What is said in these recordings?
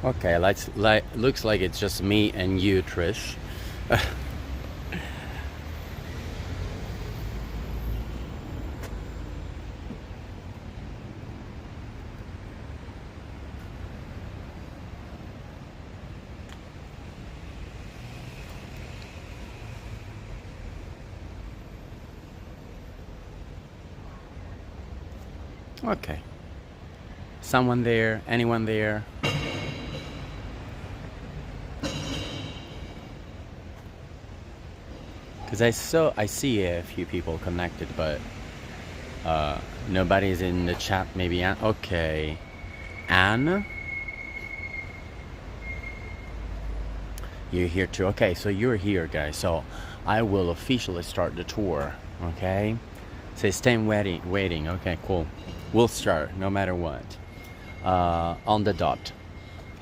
Okay, looks like it's just me and you, Trish. Okay. Someone there? Anyone there? Because I see a few people connected, but nobody's in the chat. Maybe Anne. Okay, Anne, you're here too. Okay, so you're here, guys. So I will officially start the tour. Okay, say stay waiting. Okay, cool. We'll start no matter what. On the dot.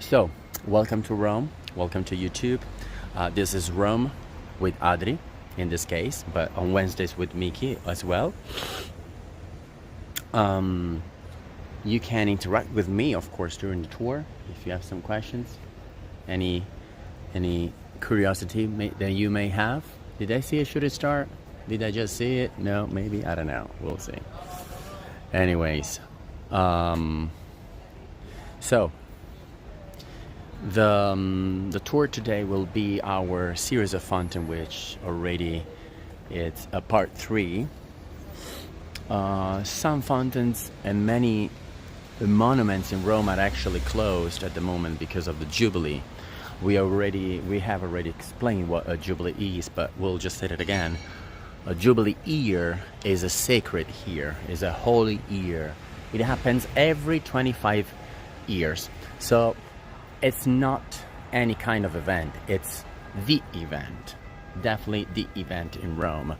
So welcome to Rome. Welcome to YouTube. This is Rome with Adri in this case, but on Wednesdays with Miki as well. You can interact with me, of course, during the tour if you have some questions, any curiosity that you may have. Did I see a shooting star? Did I just see it? No, maybe, I don't know. We'll see. Anyways, so the tour today will be our series of fountain, which already it's a part 3. Some fountains and many monuments in Rome are actually closed at the moment because of the Jubilee. We have already explained what a Jubilee is, but we'll just say it again. A Jubilee year is a sacred year, is a holy year. It happens every 25 years. So it's not any kind of event, it's the event. Definitely the event in Rome.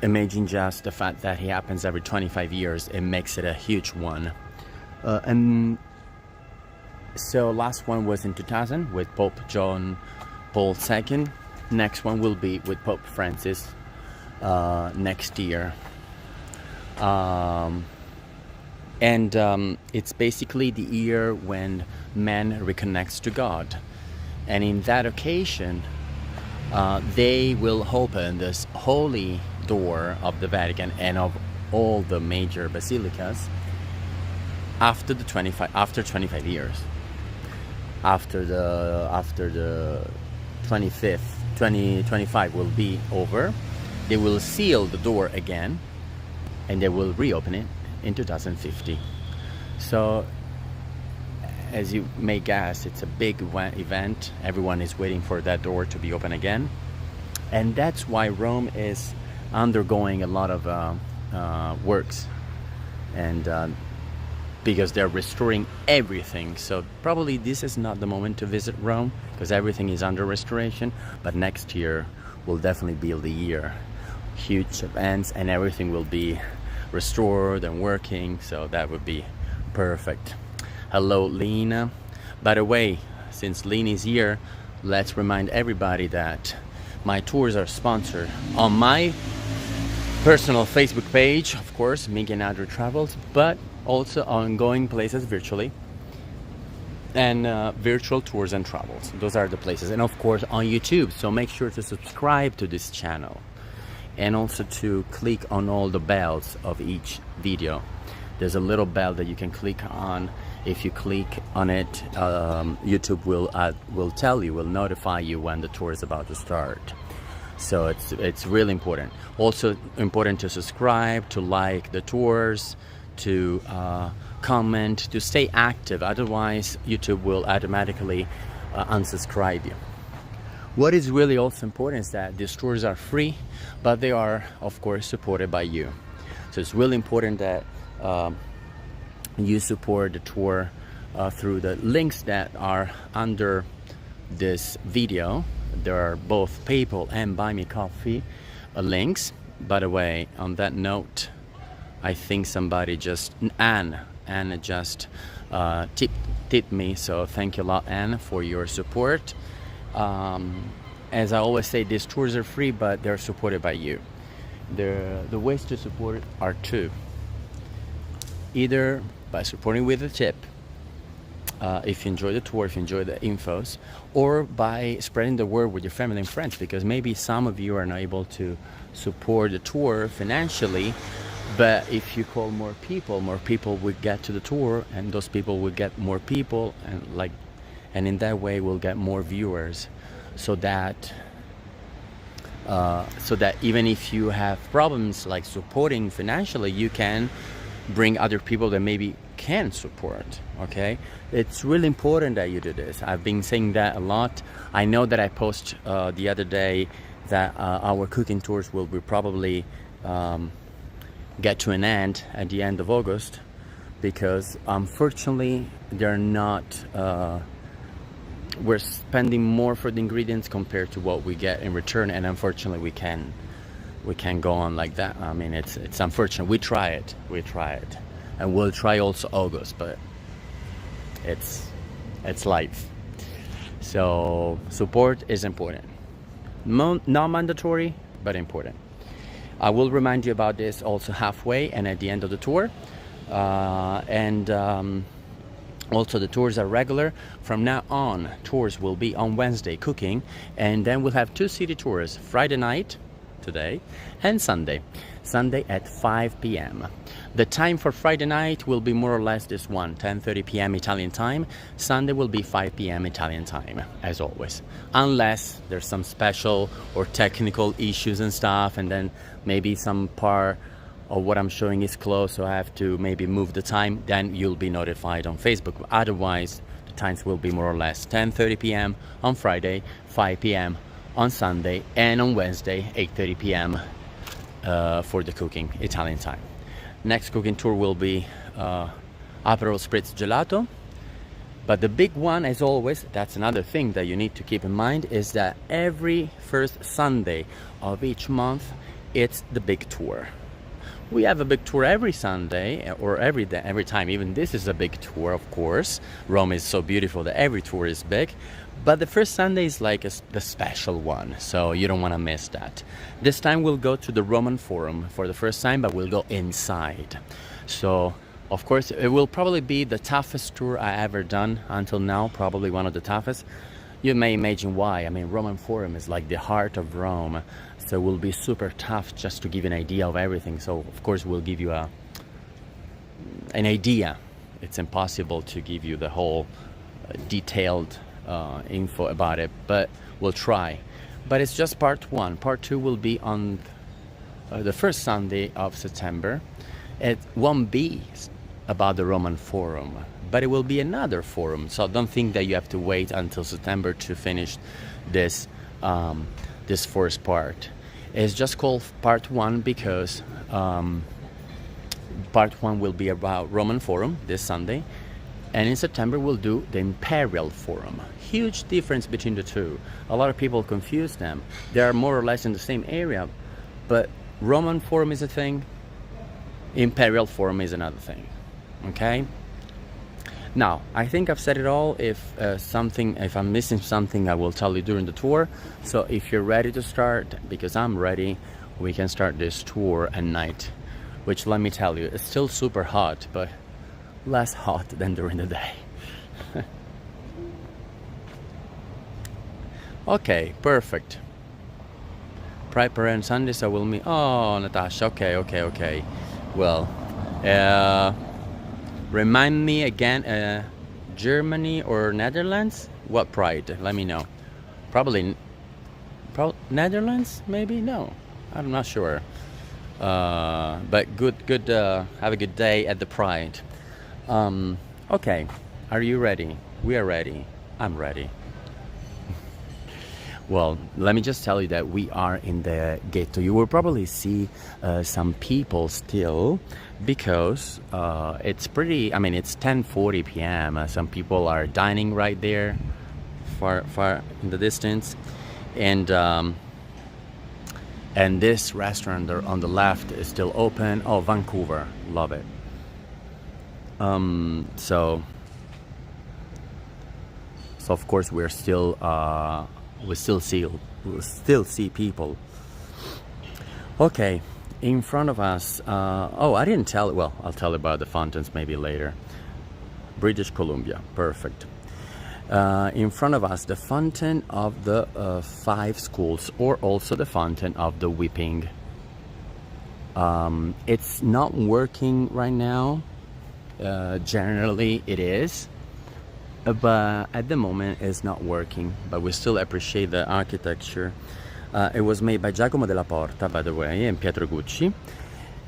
Imagine just the fact that it happens every 25 years, it makes it a huge one. And so last one was in 2000 with Pope John Paul II. Next one will be with Pope Francis next year. It's basically the year when man reconnects to God. And in that occasion, they will open this holy door of the Vatican and of all the major basilicas after 25 years. After the 2025 will be over, they will seal the door again and they will reopen it in 2050. So as you may guess, it's a big event. Everyone is waiting for that door to be open again, and that's why Rome is undergoing a lot of works, and because they're restoring everything. So probably this is not the moment to visit Rome because everything is under restoration, but next year will definitely be the year. Huge events and everything will be restored and working, so that would be perfect. Hello, Lena. By the way, since Lena is here, let's remind everybody that my tours are sponsored on my personal Facebook page, of course, Miki and Adri Travels, but also on Going Places Virtually and Virtual Tours and Travels. Those are the places. And of course on YouTube, so make sure to subscribe to this channel and also to click on all the bells of each video. There's a little bell that you can click on. If you click on it, YouTube will tell you, will notify you when the tour is about to start. So it's really important. Also important to subscribe, to like the tours, to comment, to stay active. Otherwise, YouTube will automatically unsubscribe you. What is really also important is that these tours are free, but they are, of course, supported by you. So it's really important that you support the tour through the links that are under this video. There are both PayPal and Buy Me Coffee links. By the way, on that note, I think somebody just, Anne just tipped me, so thank you a lot, Anne, for your support. As I always say, these tours are free, but they're supported by you. The ways to support it are two. Either by supporting with a tip, if you enjoy the tour, if you enjoy the infos, or by spreading the word with your family and friends, because maybe some of you are not able to support the tour financially, but if you call more people will get to the tour, and those people will get more people, and in that way we'll get more viewers, so that even if you have problems like supporting financially, you can bring other people that maybe can support. Okay, it's really important that you do this. I've been saying that a lot. I know that I posted the other day that our cooking tours will be probably get to an end at the end of August, because unfortunately they're not we're spending more for the ingredients compared to what we get in return, and unfortunately we can't go on like that. I mean, it's unfortunate. We try it, and we'll try also August, but it's life. So support is important, not mandatory, but important. I will remind you about this also halfway and at the end of the tour, also the tours are regular. From now on, tours will be on Wednesday, cooking, and then we'll have 2 city tours, Friday night, today, and Sunday at 5 p.m. The time for Friday night will be more or less this one, 10:30 p.m. Italian time. Sunday will be 5 p.m. Italian time, as always, unless there's some special or technical issues and stuff, and then maybe some part of what I'm showing is closed, so I have to maybe move the time. Then you'll be notified on Facebook. Otherwise, the times will be more or less 10:30 p.m. on Friday, 5 p.m. on Sunday, and on Wednesday 8:30 p.m. For the cooking Italian time. Next cooking tour will be Aperol Spritz Gelato. But the big one, as always, that's another thing that you need to keep in mind, is that every first Sunday of each month, it's the big tour. We have a big tour every Sunday or every day, every time. Even this is a big tour, of course. Rome is so beautiful that every tour is big. But the first Sunday is like the special one, so you don't want to miss that. This time we'll go to the Roman Forum for the first time, but we'll go inside. So, of course, it will probably be the toughest tour I ever done until now, probably one of the toughest. You may imagine why. I mean, Roman Forum is like the heart of Rome, so it will be super tough just to give an idea of everything. So, of course, we'll give you an idea. It's impossible to give you the whole detailed info about it, but we'll try. But it's just part 1. Part 2 will be on the first Sunday of September. It won't be about the Roman Forum, but it will be another forum. So don't think that you have to wait until September to finish this this first part. It's just called part 1 because part 1 will be about Roman Forum this Sunday, and in September we'll do the Imperial Forum. Huge difference between the two. A lot of people confuse them. They are more or less in the same area, but Roman Forum is a thing, Imperial Forum is another thing. Okay? Now, I think I've said it all. If I'm missing something, I will tell you during the tour. So if you're ready to start, because I'm ready, we can start this tour at night, which, let me tell you, it's still super hot, but less hot than during the day. Okay, perfect. Pride and Sunday, so we'll meet. Oh, Natasha, okay. Well, remind me again, Germany or Netherlands? What Pride? Let me know. Probably Netherlands, maybe? No, I'm not sure. But good. Have a good day at the Pride. Okay, are you ready? We are ready. I'm ready. Well, let me just tell you that we are in the ghetto. You will probably see some people still, because it's pretty, I mean, it's 10:40 p.m. Some people are dining right there, far in the distance. And this restaurant on the left is still open. Oh, Vancouver, love it. So of course we still see people. Okay, in front of us. Oh, I didn't tell. Well, I'll tell you about the fountains maybe later. British Columbia. Perfect. In front of us, the fountain of the 5 schools, or also the fountain of the whipping. It's not working right now. Generally it is, but at the moment it's not working, but we still appreciate the architecture. It was made by Giacomo della Porta, by the way, and Pietro Gucci.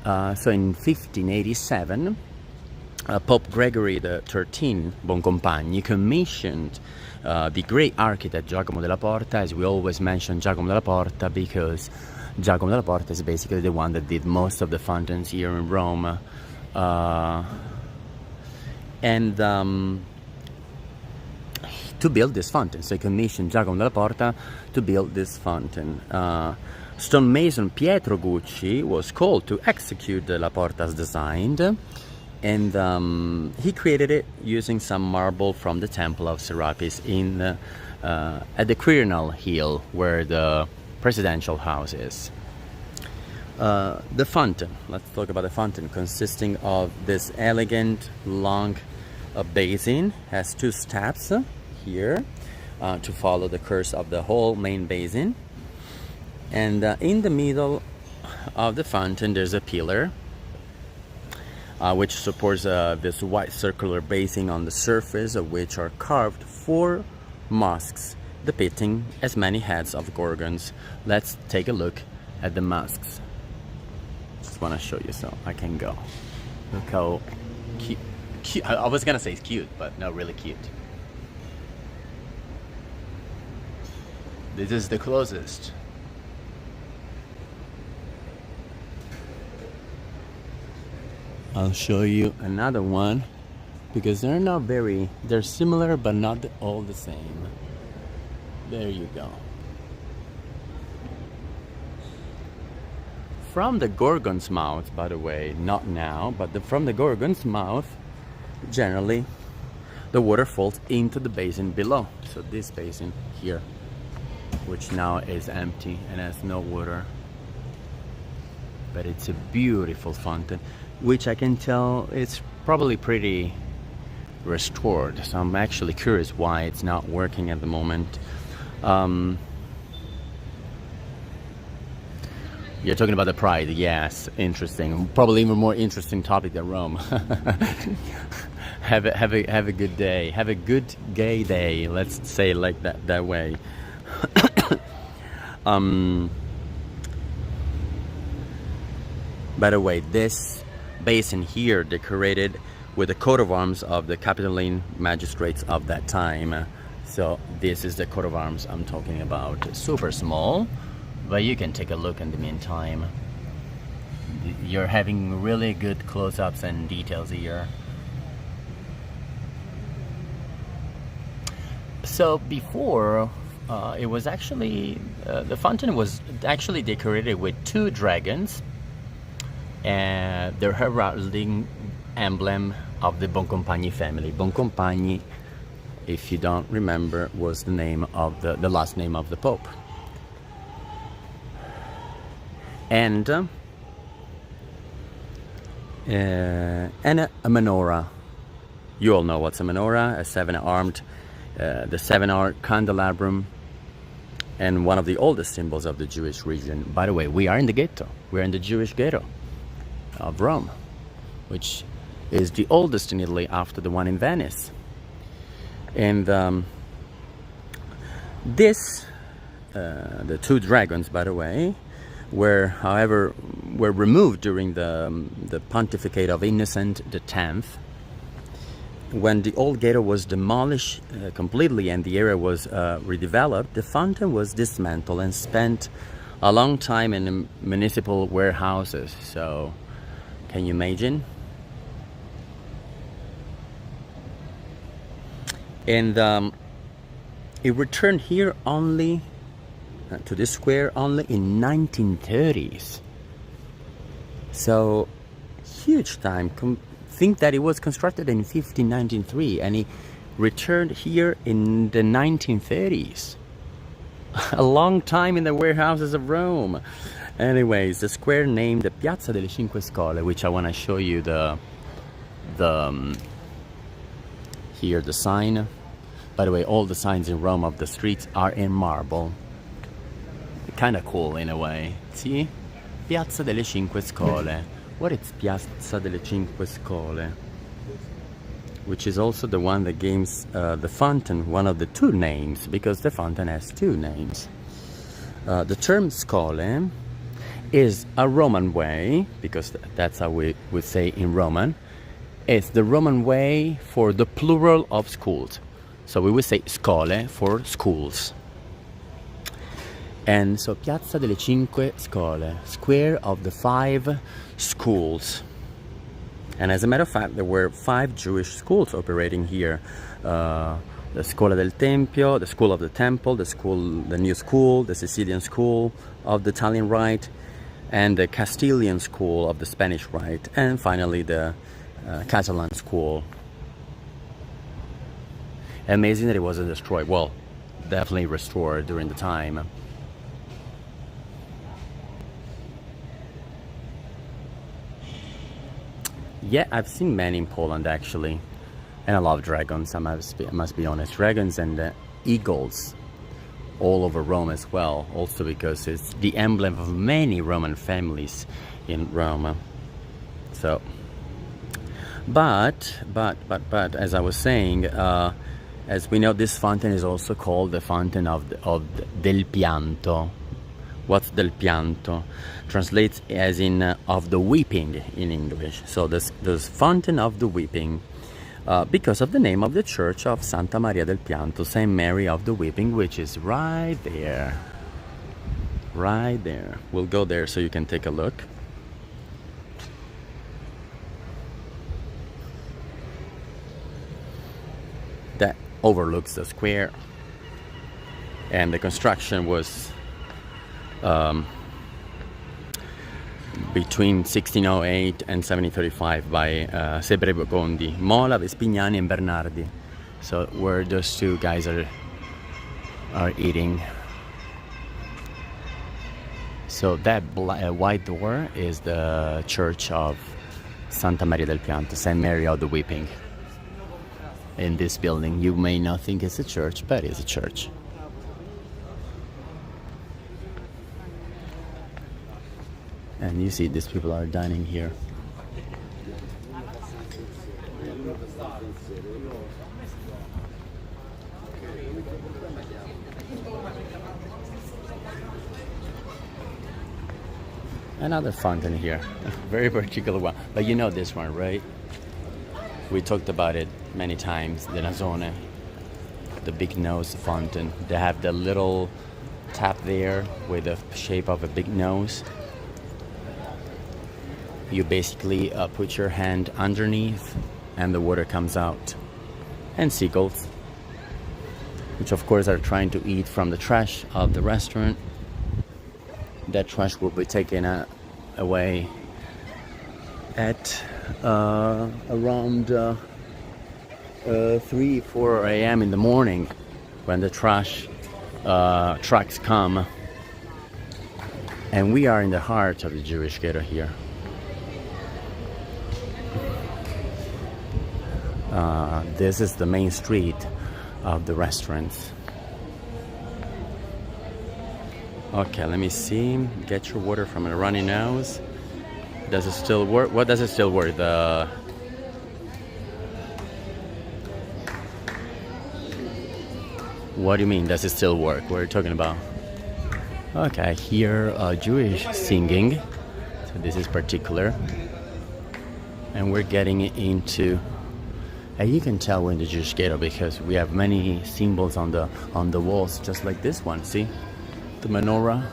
So in 1587, Pope Gregory XIII Boncompagni commissioned the great architect Giacomo della Porta. As we always mention Giacomo della Porta because Giacomo della Porta is basically the one that did most of the fountains here in Rome. To build this fountain. So he commissioned Giacomo della Porta to build this fountain. Stonemason Pietro Gucci was called to execute della Porta's design, and he created it using some marble from the temple of Serapis at the Quirinal Hill, where the presidential house is. The fountain, let's talk about the fountain, consisting of this elegant long basin, has 2 steps here to follow the course of the whole main basin, and in the middle of the fountain there's a pillar which supports this white circular basin, on the surface of which are carved 4 masks depicting as many heads of gorgons. Let's take a look at the masks. Just want to show you so I can go. Look how cute. I was gonna say it's cute, but no, really cute. This is the closest. I'll show you another one because they're not very, they're similar but not all the same. There you go. From the Gorgon's mouth, by the way, not now, but from the Gorgon's mouth, generally the water falls into the basin below. So this basin here, which now is empty and has no water, but it's a beautiful fountain, which I can tell it's probably pretty restored. So I'm actually curious why it's not working at the moment. You're talking about the Pride, yes, interesting. Probably even more interesting topic than Rome. Have a good day. Have a good gay day. Let's say it like that way. By the way, this basin here decorated with the coat of arms of the Capitoline magistrates of that time. So this is the coat of arms I'm talking about. Super small, but you can take a look in the meantime. You're having really good close-ups and details here. So before, it was actually, the fountain was actually decorated with 2 dragons, and their heraldic emblem of the Boncompagni family. Boncompagni, if you don't remember, was the name of the last name of the Pope. And a menorah. You all know what's a menorah, a 7-armed, the 7-armed candelabrum, and one of the oldest symbols of the Jewish region. By the way, we are in the ghetto. We're in the Jewish ghetto of Rome, which is the oldest in Italy after the one in Venice. And the 2 dragons, by the way, were removed during the pontificate of Innocent X. When the old ghetto was demolished completely and the area was redeveloped, the fountain was dismantled and spent a long time in municipal warehouses. So, can you imagine? And it returned here only to this square only in 1930s. So huge time. Think that it was constructed in 1593 and it returned here in the 1930s. A long time in the warehouses of Rome. Anyways, the square named the Piazza delle Cinque Scole, which I want to show you the Here the sign. By the way, all the signs in Rome of the streets are in marble. Kind of cool in a way. See? Piazza delle Cinque Scole. What is Piazza delle Cinque Scole? Which is also the one that gives the fountain one of the two names, because the fountain has two names. The term scole is a Roman way, because that's how we would say in Roman. It's the Roman way for the plural of schools. So we would say scole for schools. And so Piazza delle Cinque Scole, square of the 5 schools. And as a matter of fact, there were 5 Jewish schools operating here. The Scuola del Tempio, the School of the Temple, the New School, the Sicilian School of the Italian Rite, and the Castilian School of the Spanish Rite, and finally the Catalan School. Amazing that it wasn't destroyed. Well, definitely restored during the time. Yeah, I've seen many in Poland actually, and I love dragons. I must be honest, dragons and eagles all over Rome as well. Also because it's the emblem of many Roman families in Rome. So, but as I was saying, as we know, this fountain is also called the fountain of del pianto. What's del pianto? Translates as in of the weeping in English. So this fountain of the weeping, because of the name of the church of Santa Maria del Pianto, Saint Mary of the Weeping, which is right there. Right there. We'll go there so you can take a look. That overlooks the square, and the construction was between 1608 and 1735 by Sebregondi, Mola, Vespignani, and Bernardi. So where those two guys are eating. So that white door is the church of Santa Maria del Pianto, Saint Mary of the Weeping. In this building, you may not think it's a church, but it's a church. And you see these people are dining here. Another fountain here, very particular one. But you know this one, right? We talked about it many times, the Nazone, the big nose fountain. They have the little tap there with the shape of a big nose. You basically put your hand underneath and the water comes out. And seagulls, which of course are trying to eat from the trash of the restaurant. That trash will be taken away at around 3-4 a.m. in the morning, when the trash trucks come. And we are in the heart of the Jewish ghetto here. This is the main street of the restaurants. Okay, let me see. Get your water from a runny nose. Does it still work? What does it still work? What do you mean, does it still work? What are you talking about? Okay, I hear Jewish singing. So this is particular. And we're getting into... And you can tell we're in the Jewish ghetto because we have many symbols on the walls, just like this one. See? The menorah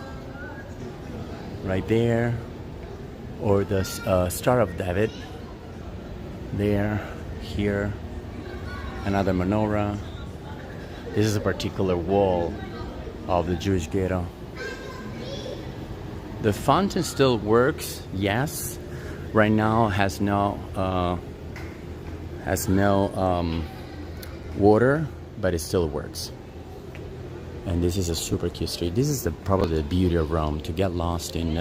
right there, or the Star of David there, here, another menorah. This is a particular wall of the Jewish ghetto. The fountain still works, yes. Right now has no water, but it still works. And this is a super cute street. This is probably the beauty of Rome, to get lost in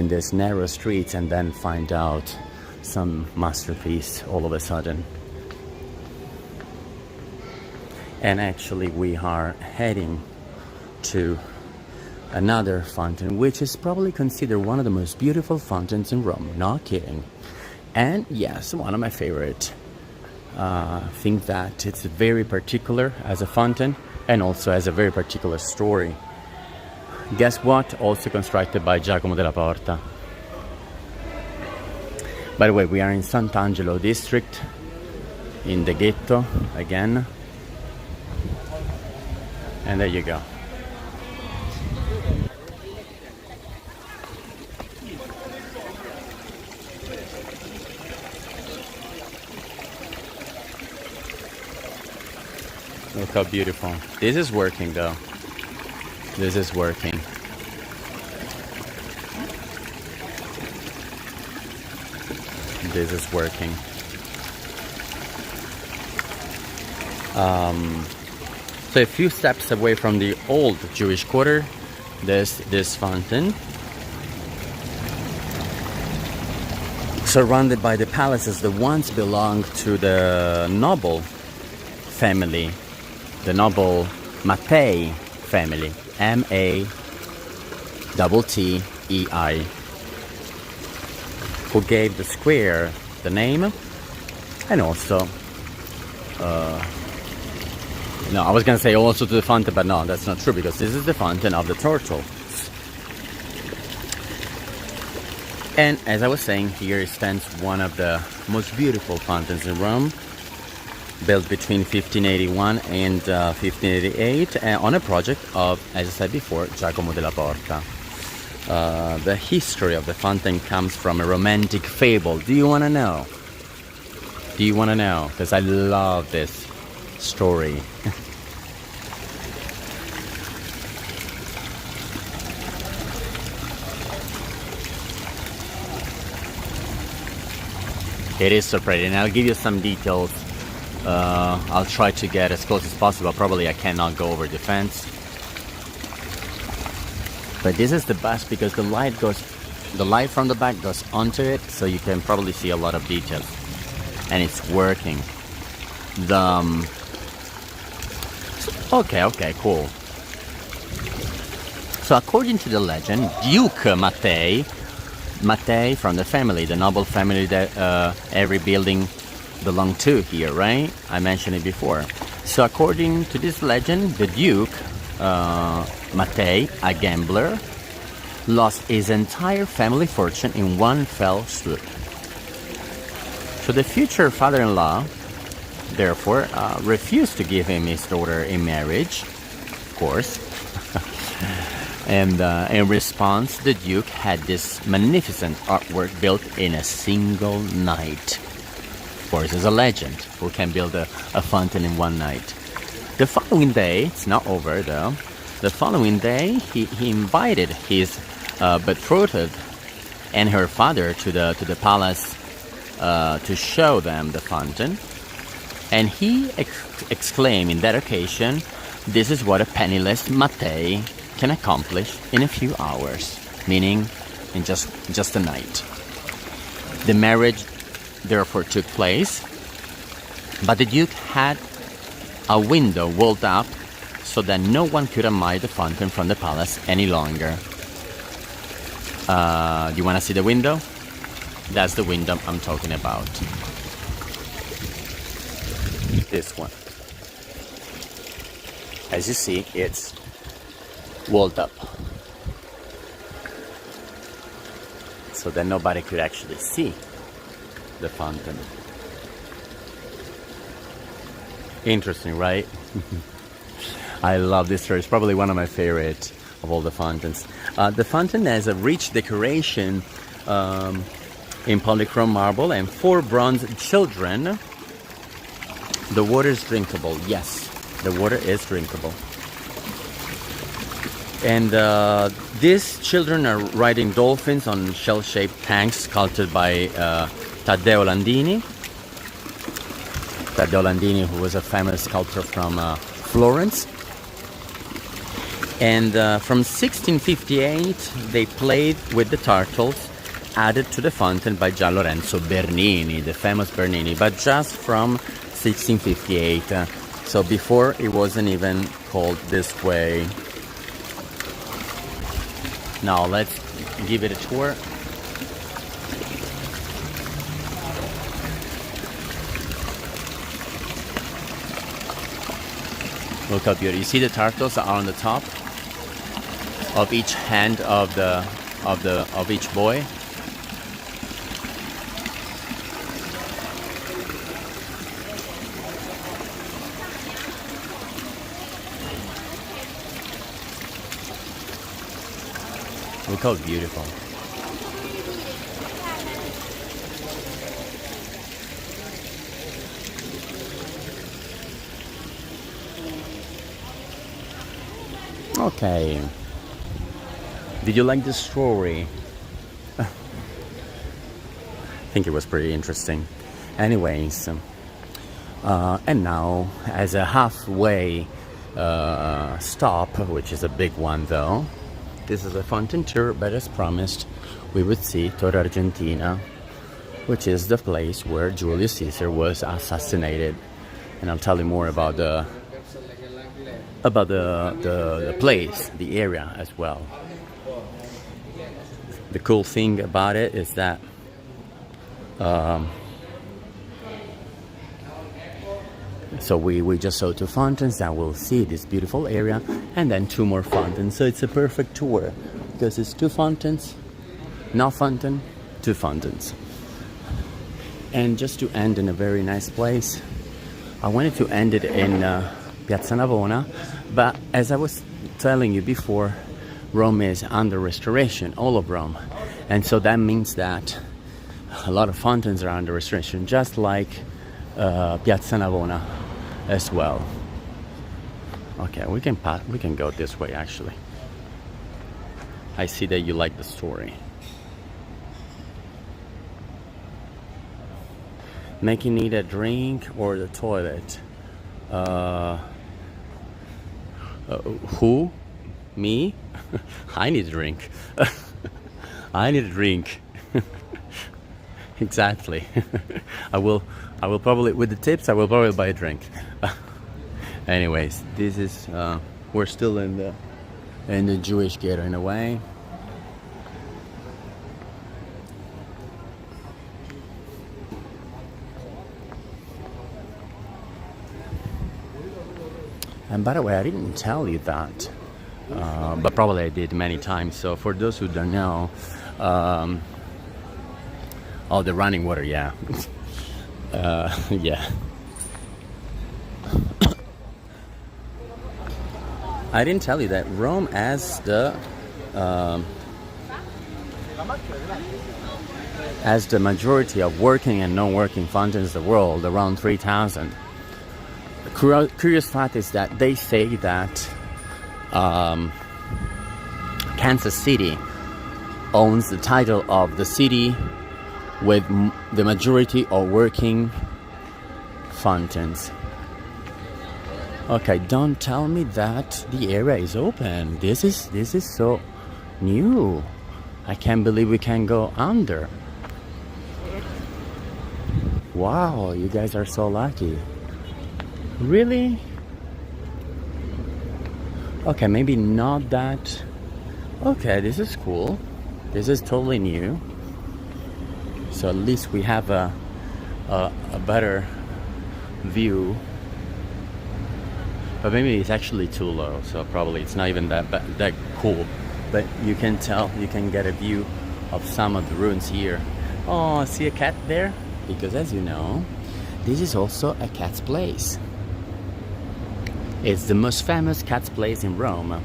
this narrow streets and then find out some masterpiece all of a sudden. And actually we are heading to another fountain, which is probably considered one of the most beautiful fountains in Rome. Not kidding. And yes, one of my favorite. Think that it's very particular as a fountain and also has a very particular story. Guess what? Also constructed by Giacomo della Porta. By the way, we are in Sant'Angelo district, in the ghetto again. And there you go. Look how beautiful. This is working though. This is working. This is working. So a few steps away from the old Jewish quarter, there's this fountain. Surrounded by the palaces that once belonged to the noble family, the noble Mattei family, Mattei, who gave the square the name, and also, no, I was gonna say also to the fountain, but no, that's not true, because this is the fountain of the turtle. And as I was saying, here stands one of the most beautiful fountains in Rome, built between 1581 and 1588 on a project of, as I said before, Giacomo della Porta. The history of the fountain comes from a romantic fable. Do you want to know? Do you want to know? Because I love this story. It is so pretty, and I'll give you some details. I'll try to get as close as possible. Probably I cannot go over the fence. But this is the best because the light from the back goes onto it, so you can probably see a lot of details. And it's working. Okay, cool. So according to the legend, Duke Mattei from the family, the noble family that every building belonged to here, right? I mentioned it before. So according to this legend, the Duke Mattei, a gambler, lost his entire family fortune in one fell swoop. So the future father-in-law, therefore, refused to give him his daughter in marriage, of course. And in response, the Duke had this magnificent artwork built in a single night. Of course, it's a legend. Who can build a fountain in one night? The following day, it's not over though. The following day, he invited his betrothed and her father to the palace to show them the fountain. And he exclaimed in that occasion, "This is what a penniless Mattei can accomplish in a few hours," meaning in just a night. The marriage therefore took place, but the Duke had a window walled up so that no one could admire the fountain from the palace any longer. Do you want to see the window? That's the window I'm talking about. This one. As you see, it's walled up, so that nobody could actually see the fountain. Interesting, right? I love this story. It's probably one of my favorite of all the fountains. The fountain has a rich decoration in polychrome marble and 4 bronze children. The water is drinkable. Yes, the water is drinkable. And these children are riding dolphins on shell-shaped tanks sculpted by Taddeo Landini. Taddeo Landini, who was a famous sculptor from Florence. And from 1658, they played with the turtles added to the fountain by Gian Lorenzo Bernini, the famous Bernini, but just from 1658. So before it wasn't even called this way. Now let's give it a tour. Look how beautiful. You see the turtles that are on the top of each hand of each boy. Look how beautiful. Okay. Did you like the story? I think it was pretty interesting. Anyways, and now as a halfway stop, which is a big one though, this is a fountain tour, but as promised, we would see Torre Argentina, which is the place where Julius Caesar was assassinated. And I'll tell you more about the place, the area as well. The cool thing about it is that so we just saw 2 fountains. Now we'll see this beautiful area and then 2 more fountains. So it's a perfect tour because it's 2 fountains, no fountain, 2 fountains. And just to end in a very nice place, I wanted to end it in Piazza Navona, but as I was telling you before, Rome is under restoration, all of Rome. And so that means that a lot of fountains are under restoration, just like Piazza Navona as well. Okay, we can go this way actually. I see that you like the story. Making need a drink or the toilet? Who? Me? I need a drink. I need a drink. Exactly. I will probably, with the tips, I will probably buy a drink. Anyways, this is we're still in the Jewish ghetto in a way. And by the way, I didn't tell you that, but probably I did many times. So for those who don't know, oh, the running water, yeah. Yeah. I didn't tell you that Rome has the majority of working and non-working fountains in the world, around 3,000. The curious fact is that they say that Kansas City owns the title of the city with the majority of working fountains. Okay, don't tell me that the area is open. This is so new. I can't believe we can go under. Wow, you guys are so lucky. Really? Okay, maybe not that. Okay, this is cool. This is totally new. So at least we have a better view. But maybe it's actually too low, so probably it's not even that cool. But you can tell, you can get a view of some of the ruins here. Oh, see a cat there? Because as you know, this is also a cat's place. It's the most famous cat's place in Rome.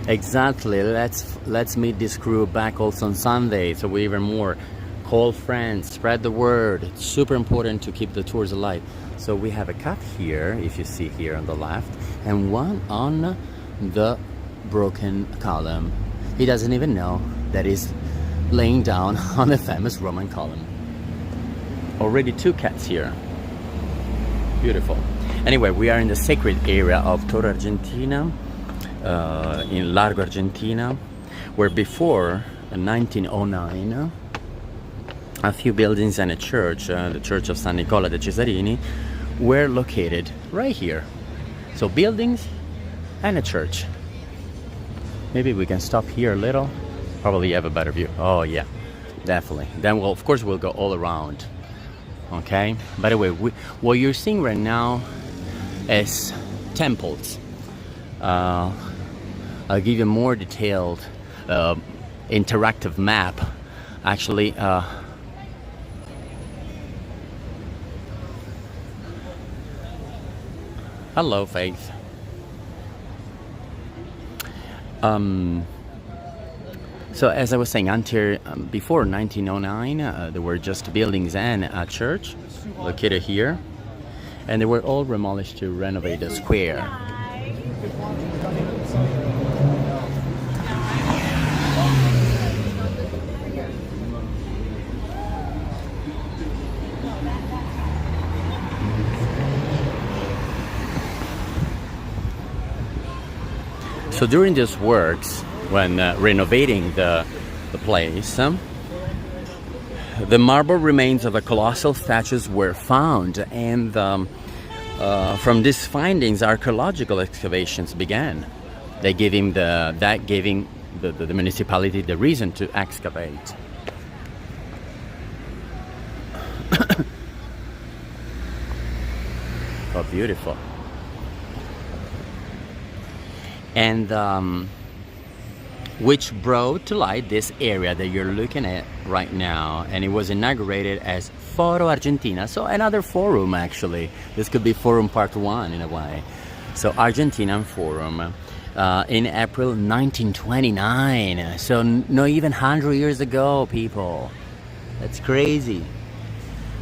Exactly. Let's meet this crew back also on Sunday, so we even more. Call friends, spread the word. It's super important to keep the tours alive. So we have a cat here, if you see here on the left, and one on the broken column. He doesn't even know that he's laying down on the famous Roman column. Already 2 cats here. Beautiful. Anyway, we are in the sacred area of Torre Argentina. in Largo Argentina, where before 1909 a few buildings and a church, the Church of San Nicola de Cesarini, were located right here. So buildings and a church. Maybe we can stop here a little. Probably have a better view. Oh yeah, definitely. Then we'll, of course, we'll go all around. Okay. By the way, what you're seeing right now is temples. I'll give you a more detailed interactive map. Actually, hello, Faith. So as I was saying, until before 1909, there were just buildings and a church located here, and they were all demolished to renovate the square. So during these works, when renovating the place, the marble remains of the colossal statues were found, and from these findings, archaeological excavations began. That gave the municipality the reason to excavate. Oh, beautiful. And which brought to light this area that you're looking at right now, and it was inaugurated as Foro Argentina. So another forum, actually. This could be Forum Part 1 in a way. So Argentinian Forum in April 1929. So not even 100 years ago, people. That's crazy.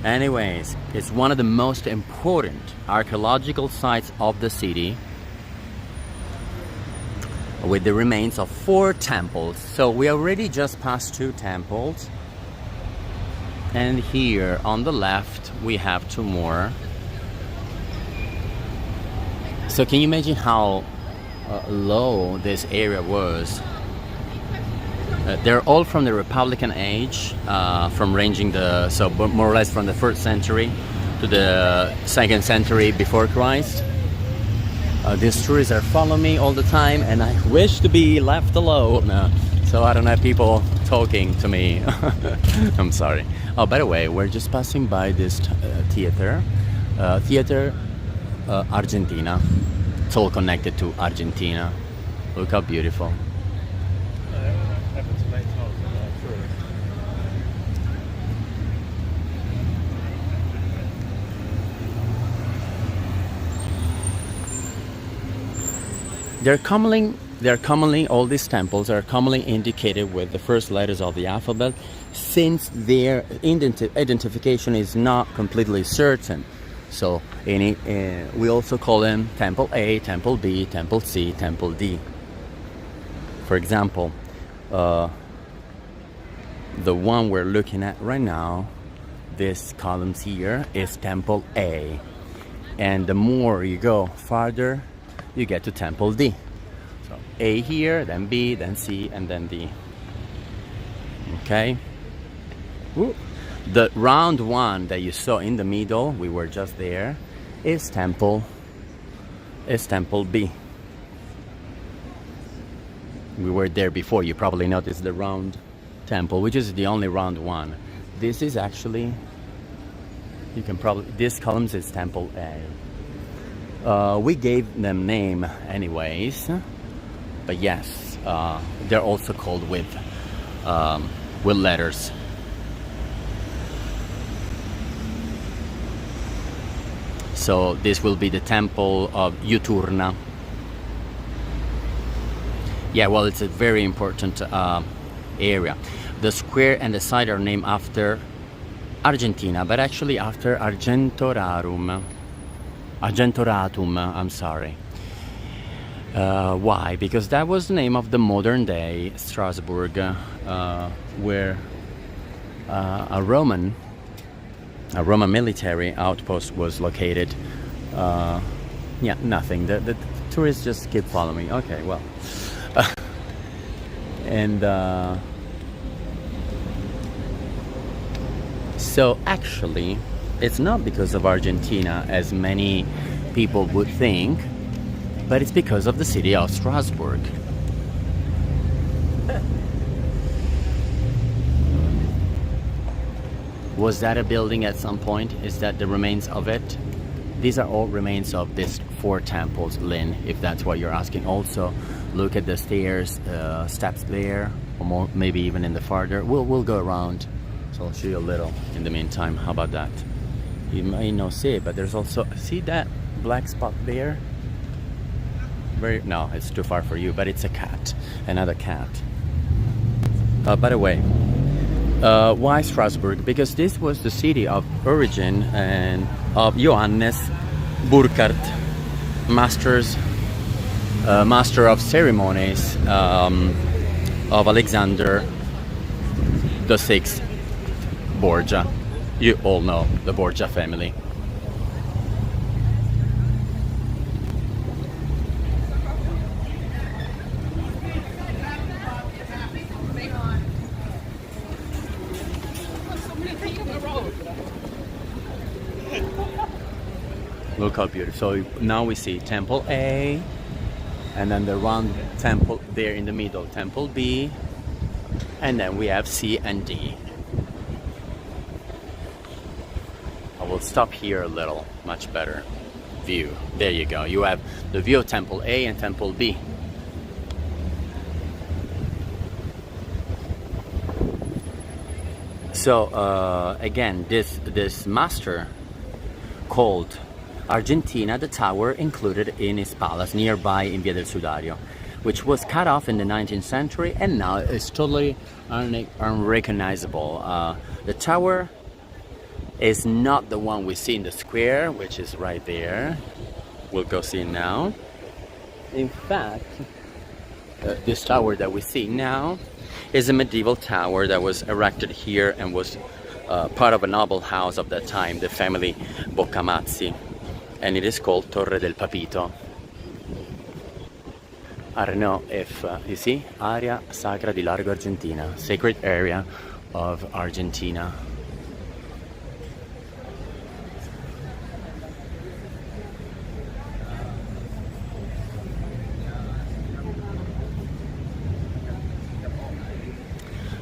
Anyways, it's one of the most important archaeological sites of the city, with the remains of 4 temples. So we already just passed 2 temples, and here on the left we have 2 more. So can you imagine how low this area was? They're all from the Republican age, from ranging more or less from the 1st century to the 2nd century before Christ. These tourists are following me all the time, and I wish to be left alone, so I don't have people talking to me. I'm sorry. Oh, by the way, we're just passing by this theater, Theater Argentina. It's all connected to Argentina. Look how beautiful. They're commonly, all these temples are commonly indicated with the first letters of the alphabet, since their identification is not completely certain. So we also call them Temple A, Temple B, Temple C, Temple D. For example, the one we're looking at right now, this columns here, is Temple A. And the more you go farther, you get to Temple D. So A here, then B, then C, and then D. Okay. Ooh. The round one that you saw in the middle, we were just there, is Temple B. We were there before. You probably noticed the round temple, which is the only round one. This is actually, this columns is Temple A. We gave them name anyways, but yes, they're also called with letters. So this will be the Temple of Juturna. Yeah, well, it's a very important area. The square and the site are named after Argentina, but actually after Argentoratum, I'm sorry. Why? Because that was the name of the modern day Strasbourg, where a Roman military outpost was located. Yeah, nothing. tourists just keep following me. Okay, well. And so actually, it's not because of Argentina, as many people would think, but it's because of the city of Strasbourg. Was that a building at some point? Is that the remains of it? These are all remains of these 4 temples, Lynn, if that's what you're asking. Also, look at the stairs, steps there, or more, maybe even in the farther. We'll go around, so I'll show you a little in the meantime. How about that? You may not see it, but there's also, see that black spot there? No, it's too far for you, but it's a cat, another cat. By the way, why Strasbourg? Because this was the city of origin and of Johannes Burckhardt, master of ceremonies of Alexander VI Borgia. You all know the Borgia family. Look how beautiful. So now we see Temple A, and then the round temple there in the middle, Temple B, and then we have C and D. I will stop here a little, much better view. There you go. You have the view of Temple A and Temple B. So again, this master called Argentina, the tower included in his palace nearby in Via del Sudario, which was cut off in the 19th century and now is totally unrecognizable. The tower is not the one we see in the square, which is right there. We'll go see it now. In fact, this tower that we see now is a medieval tower that was erected here and was part of a noble house of that time, the family Boccamazzi, and it is called Torre del Papito. I don't know if you see, Area Sacra di Largo Argentina, sacred area of Argentina.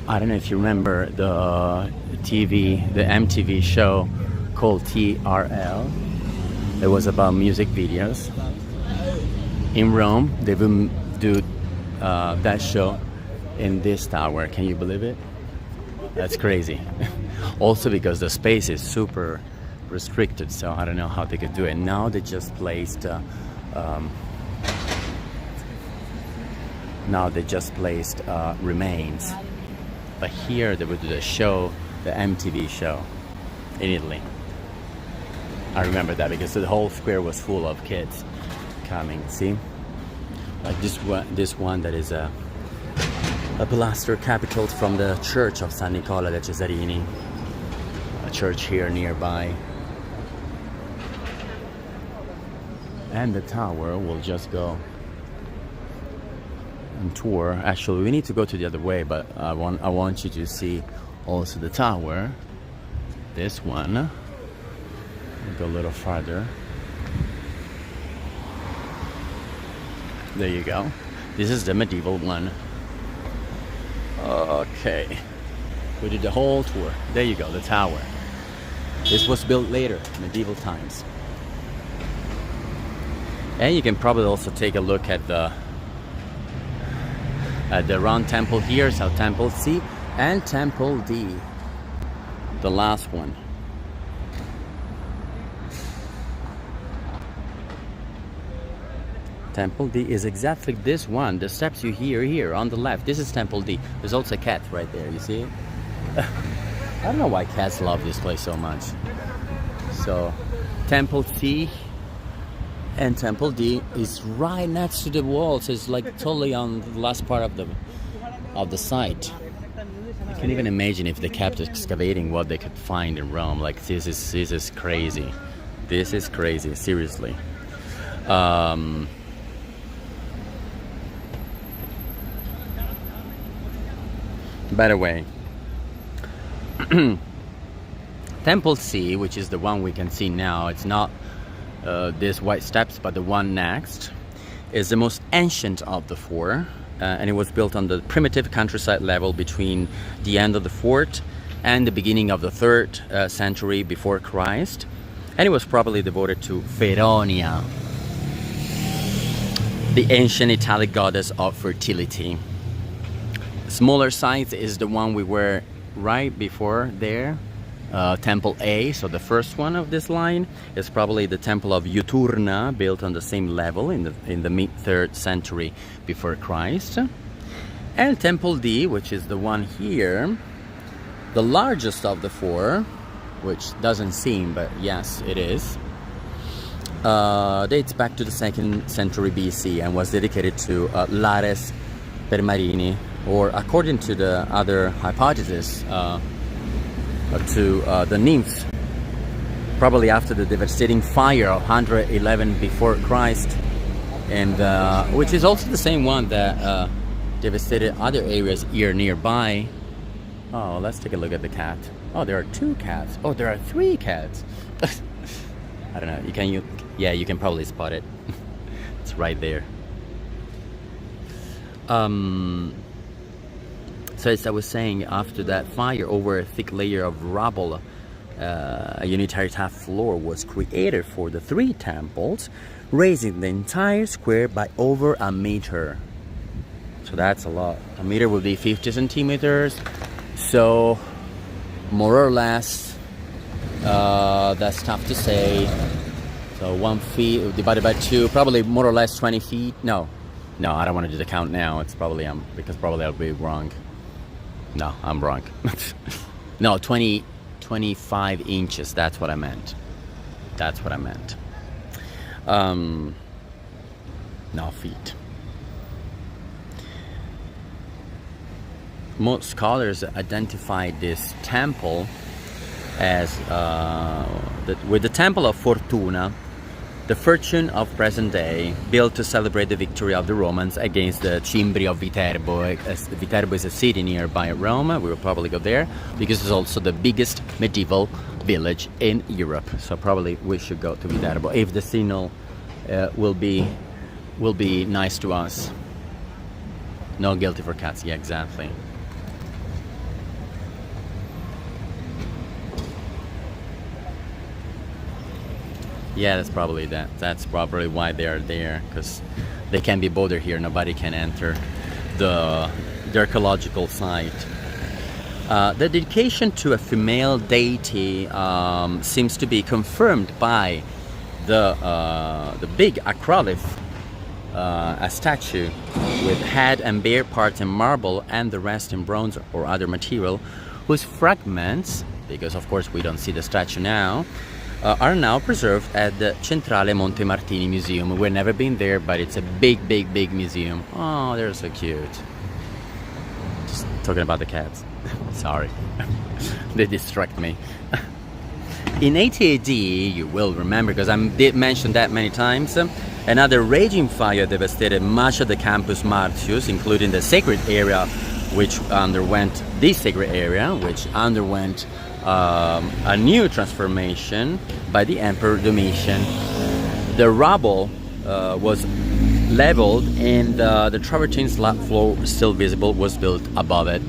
I don't know if you remember the MTV show called TRL. It was about music videos. In Rome, they will do that show in this tower. Can you believe it? That's crazy. Also because the space is super restricted, so I don't know how they could do it. Now they just placed remains. But here they would do the show, the MTV show in Italy. I remember that because the whole square was full of kids coming. See, like this one that is a pilaster capital from the church of San Nicola de Cesarini, a church here nearby. And the tower will just go and tour. Actually, we need to go to the other way, but I want you to see also the tower. This one. We'll go a little farther. There you go. This is the medieval one. Okay. We did the whole tour. There you go, the tower. This was built later, medieval times. And you can probably also take a look at the round temple here, so Temple C and Temple D, the last one. Temple D is exactly this one. The steps you hear here on the left. This is Temple D. There's also a cat right there. You see it? I don't know why cats love this place so much. So, Temple C and Temple D is right next to the walls. It's like totally on the last part of the site. I can't even imagine if they kept excavating what they could find in Rome. Like this is crazy. This is crazy. Seriously. By the way, Temple C, which is the one we can see now, it's not this white steps, but the one next, is the most ancient of the four, and it was built on the primitive countryside level between the end of the 4th and the beginning of the 3rd century before Christ, and it was probably devoted to Feronia, the ancient Italic goddess of fertility. Smaller size is the one we were right before there, Temple A, so the first one of this line is probably the Temple of Juturna, built on the same level in the mid 3rd century before Christ. And Temple D, which is the one here, the largest of the four, which doesn't seem, but yes, it is, dates back to the 2nd century BC and was dedicated to Lares Permarini, or according to the other hypothesis, to the nymphs, probably after the devastating fire of 111 before Christ, and which is also the same one that devastated other areas here nearby. Oh, let's take a look at the cat. Oh, there are 2 cats. Oh, there are 3 cats. I don't know. Yeah, you can probably spot it. It's right there. So as I was saying, after that fire, over a thick layer of rubble, a unitary tile floor was created for the 3 temples, raising the entire square by over a meter. So that's a lot. A meter would be 50 centimeters. So more or less, that's tough to say. So 1 feet divided by 2, probably more or less 20 feet. No, I don't want to do the count now. It's probably because probably I'll be wrong. No, I'm wrong. No, 25 inches. That's what I meant. No, feet. Most scholars identify this temple as with the Temple of Fortuna, the fortune of present day, built to celebrate the victory of the Romans against the Cimbri of Viterbo. Viterbo is a city nearby Rome. We will probably go there because it's also the biggest medieval village in Europe. So probably we should go to Viterbo if the signal will be nice to us. No guilty for cats. Yeah, exactly. Yeah, that's probably that. That's probably why they are there, because they can't be bothered here. Nobody can enter the archaeological site. The dedication to a female deity seems to be confirmed by the big acrolith, a statue with head and bare parts in marble and the rest in bronze or other material, whose fragments, because of course we don't see the statue now, are now preserved at the Centrale Monte Martini Museum. We've never been there, but it's a big museum. Oh, they're so cute. Just talking about the cats. Sorry. They distract me. In 80 AD, you will remember, because I did mention that many times, another raging fire devastated much of the Campus Martius, including the sacred area, which underwent a new transformation by the Emperor Domitian. The rubble was leveled, and the travertine slab floor, still visible, was built above it.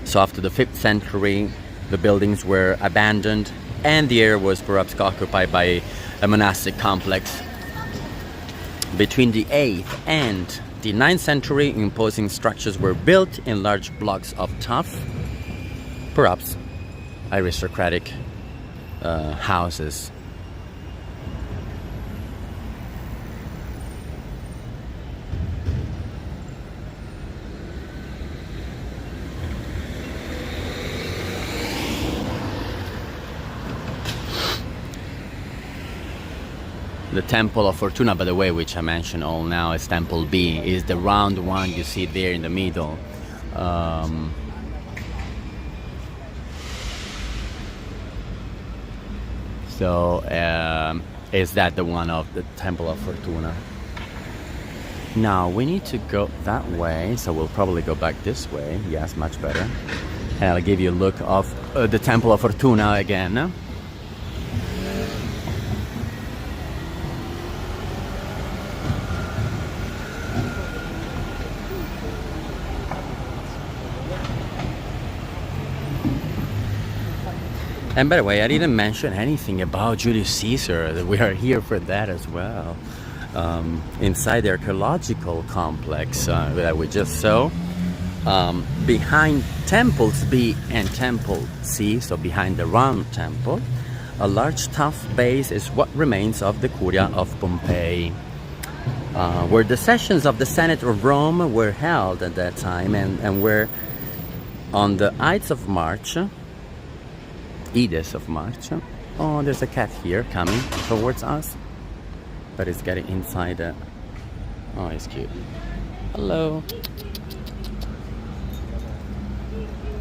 So after the 5th century, the buildings were abandoned, and the area was perhaps occupied by a monastic complex. Between the 8th and the 9th century, imposing structures were built in large blocks of tough, perhaps aristocratic houses. The Temple of Fortuna, by the way, which I mentioned all now, is Temple B, is the round one you see there in the middle. So is that the one of the Temple of Fortuna? Now we need to go that way, so we'll probably go back this way. Yes, much better. And I'll give you a look of the Temple of Fortuna again. And by the way, I didn't mention anything about Julius Caesar. We are here for that as well. Inside the archaeological complex that we just saw, behind temples B and temple C, so behind the round temple, a large tough base is what remains of the Curia of Pompeii, where the sessions of the Senate of Rome were held at that time, and where on the Ides of March, oh, there's a cat here coming towards us, but it's getting inside the... Oh, it's cute. Hello.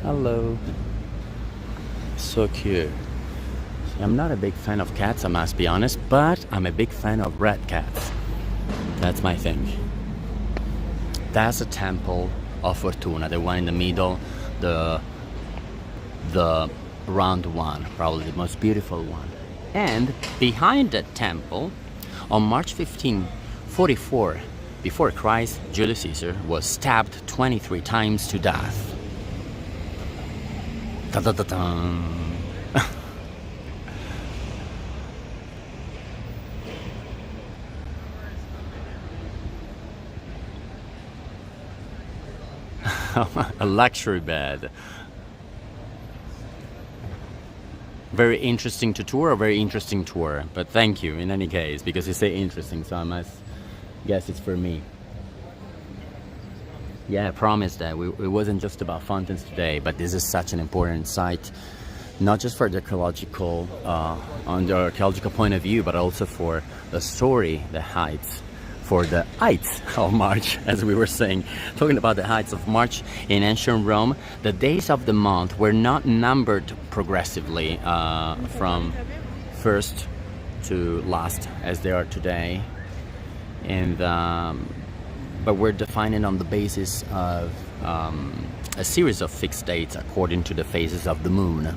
Hello. So cute. I'm not a big fan of cats, I must be honest, but I'm a big fan of red cats. That's my thing. That's a Temple of Fortuna, the one in the middle, the round one, probably the most beautiful one. And behind that temple, on March 15, 44 before Christ, Julius Caesar was stabbed 23 times to death. Da-da-da-da. A luxury bed. Very interesting to tour, a very interesting tour. But thank you in any case, because you say interesting, so I must guess it's for me. Yeah, I promised that it wasn't just about fountains today, but this is such an important site, not just for the archaeological, on the archaeological point of view, but also for the story, the heights, for the Ides of March, as we were saying. Talking about the Ides of March in ancient Rome, the days of the month were not numbered progressively from first to last as they are today, and but we're defining on the basis of a series of fixed dates according to the phases of the moon.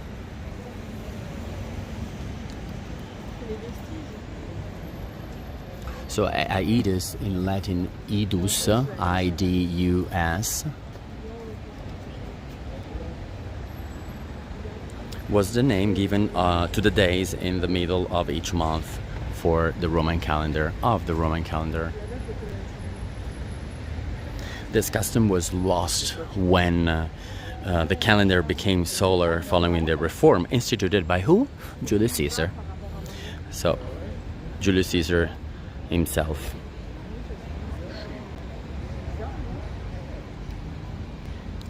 So Aidus in Latin, idus, I-D-U-S, was the name given to the days in the middle of each month for the Roman calendar, This custom was lost when the calendar became solar following the reform instituted by who? Julius Caesar. So, Julius Caesar himself.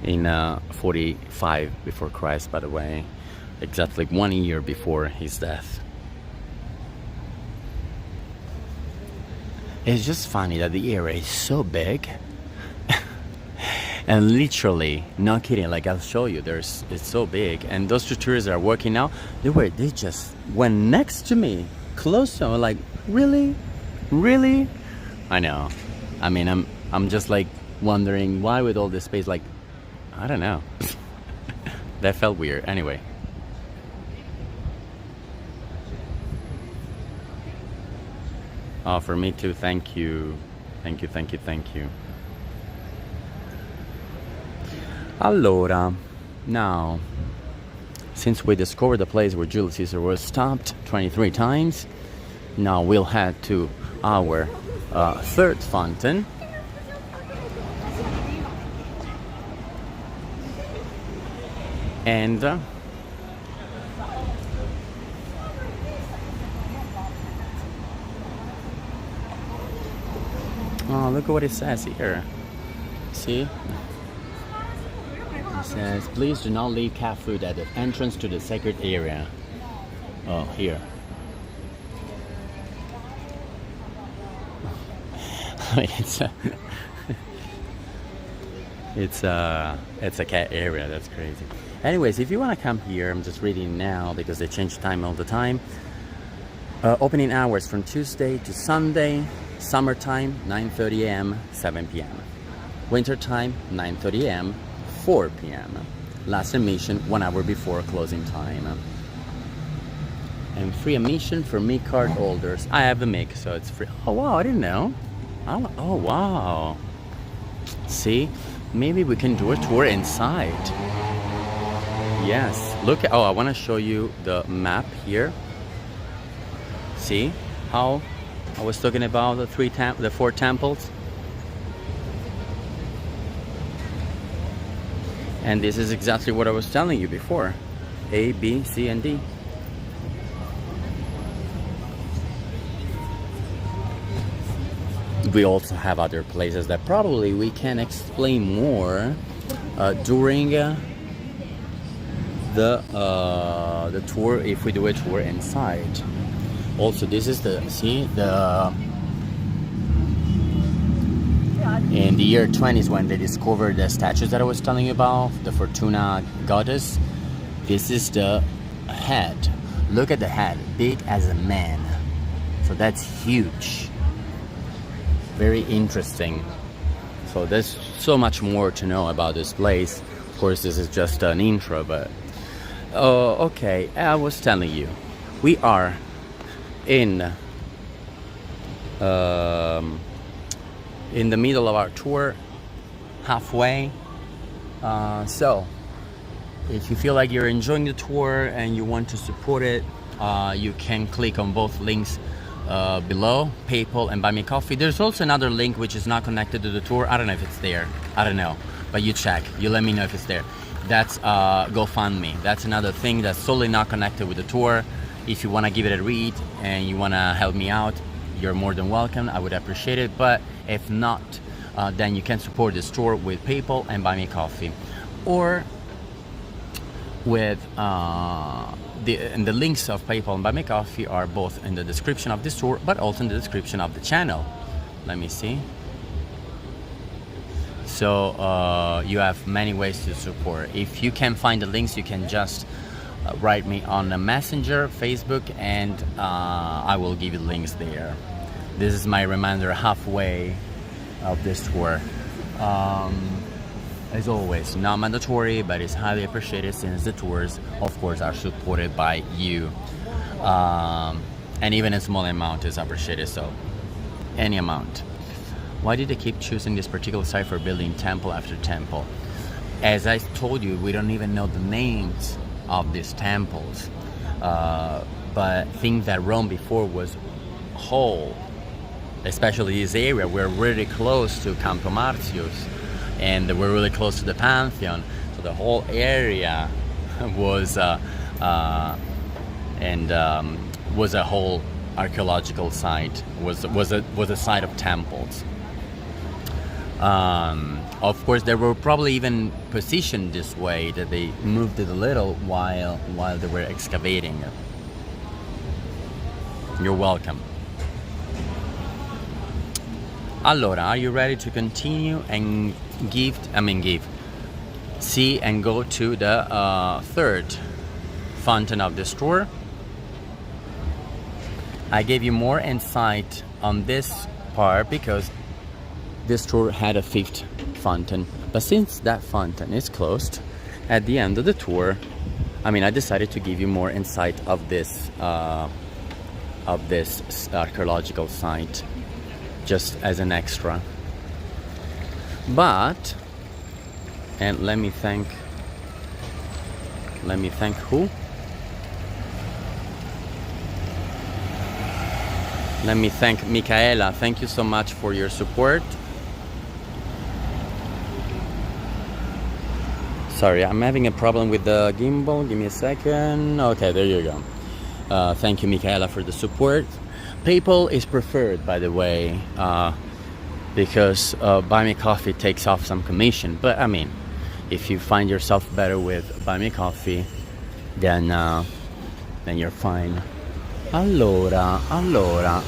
In 45 before Christ, by the way, exactly 1 year before his death. It's just funny that the area is so big, and literally, not kidding, like I'll show you, it's so big, and those two tourists that are working now, they just went next to me, close to me, like, really? Really? I know. I mean, I'm just like wondering why with all this space, like, I don't know. That felt weird. Anyway. Oh, for me too. Thank you. Thank you, thank you, thank you. Allora, now, since we discovered the place where Julius Caesar was stopped 23 times, now we'll head to our third fountain. And oh, look at what it says here. See? It says, please do not leave cat food at the entrance to the sacred area. Oh, here. It's a cat area. That's crazy. Anyways, if you want to come here, I'm just reading now because they change time all the time. Opening hours from Tuesday to Sunday, Summertime, 9:30 a.m., 7 p.m. Wintertime, 9:30 a.m., 4 p.m. Last admission 1 hour before closing time. And free admission for MIC card holders. I have the MIC, so it's free. Oh wow, I didn't know. Oh wow. See, maybe we can do a tour inside. Yes, look at, I want to show you the map here. See how I was talking about the 4 temples? And this is exactly what I was telling you before. A, B, C, and D. We also have other places that probably we can explain more during the tour, if we do a tour inside. Also, this is in the year 20s when they discovered the statues that I was telling you about, the Fortuna goddess. This is the head. Look at the head, big as a man. So that's huge. Very interesting. So there's so much more to know about this place. Of course, this is just an intro, but okay, I was telling you, we are in the middle of our tour, halfway. So if you feel like you're enjoying the tour and you want to support it, you can click on both links below, PayPal and Buy Me Coffee. There's also another link which is not connected to the tour. I don't know if it's there. I don't know, but you check. You let me know if it's there. That's GoFundMe. That's another thing that's solely not connected with the tour. If you want to give it a read and you want to help me out, you're more than welcome. I would appreciate it. But if not, then you can support this tour with PayPal and Buy Me Coffee, or with and the links of PayPal and Buy Me Coffee are both in the description of this tour, but also in the description of the channel. Let me see. So you have many ways to support. If you can find the links, you can just write me on a messenger, Facebook, and I will give you links there. This is my reminder halfway of this tour. As always, not mandatory, but it's highly appreciated since the tours, of course, are supported by you. And even a small amount is appreciated, so any amount. Why did they keep choosing this particular site for building temple after temple? As I told you, we don't even know the names of these temples, but think that Rome before was whole, especially this area. We're really close to Campo Martius, and we're really close to the Pantheon, so the whole area was was a whole archaeological site, was a site of temples. Of course, they were probably even positioned this way, that they moved it a little while they were excavating it. You're welcome. Allora, are you ready to continue and see and go to the third fountain of this tour? I gave you more insight on this part because this tour had a 5th fountain, but since that fountain is closed at the end of the tour, I decided to give you more insight of this archaeological site, just as an extra. But, and let me thank who? Let me thank Michaela. Thank you so much for your support. Sorry, I'm having a problem with the gimbal. Give me a second. Okay, there you go. Thank you, Michaela, for the support. PayPal is preferred, by the way, because Buy Me Coffee takes off some commission. But if you find yourself better with Buy Me Coffee, then you're fine. Allora,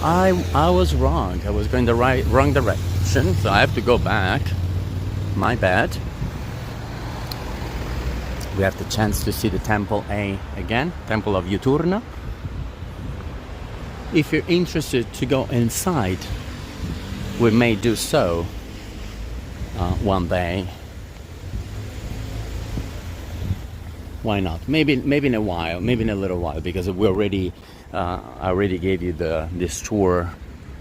I was wrong. I was going the wrong direction, so I have to go back. My bad. We have the chance to see the Temple A again, Temple of Juturna. If you're interested to go inside, we may do so one day. Why not? Maybe in a while, maybe in a little while, because we already I already gave you this tour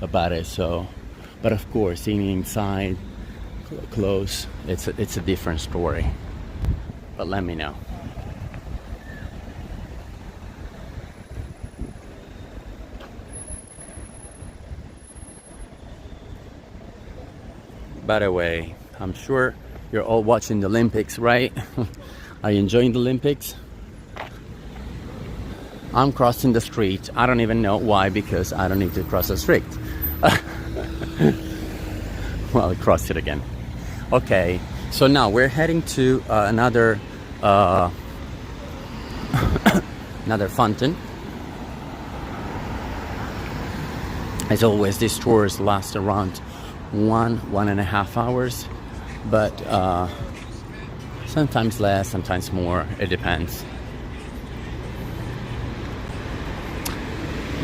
about it. So, but of course, seeing inside close, it's a different story. But let me know. By the way, I'm sure you're all watching the Olympics, right? Are you enjoying the Olympics? I'm crossing the street. I don't even know why, because I don't need to cross the street. Well, I crossed it again. Okay, so now we're heading to another another fountain. As always, these tours last around 1.5 hours, but sometimes less, sometimes more, it depends.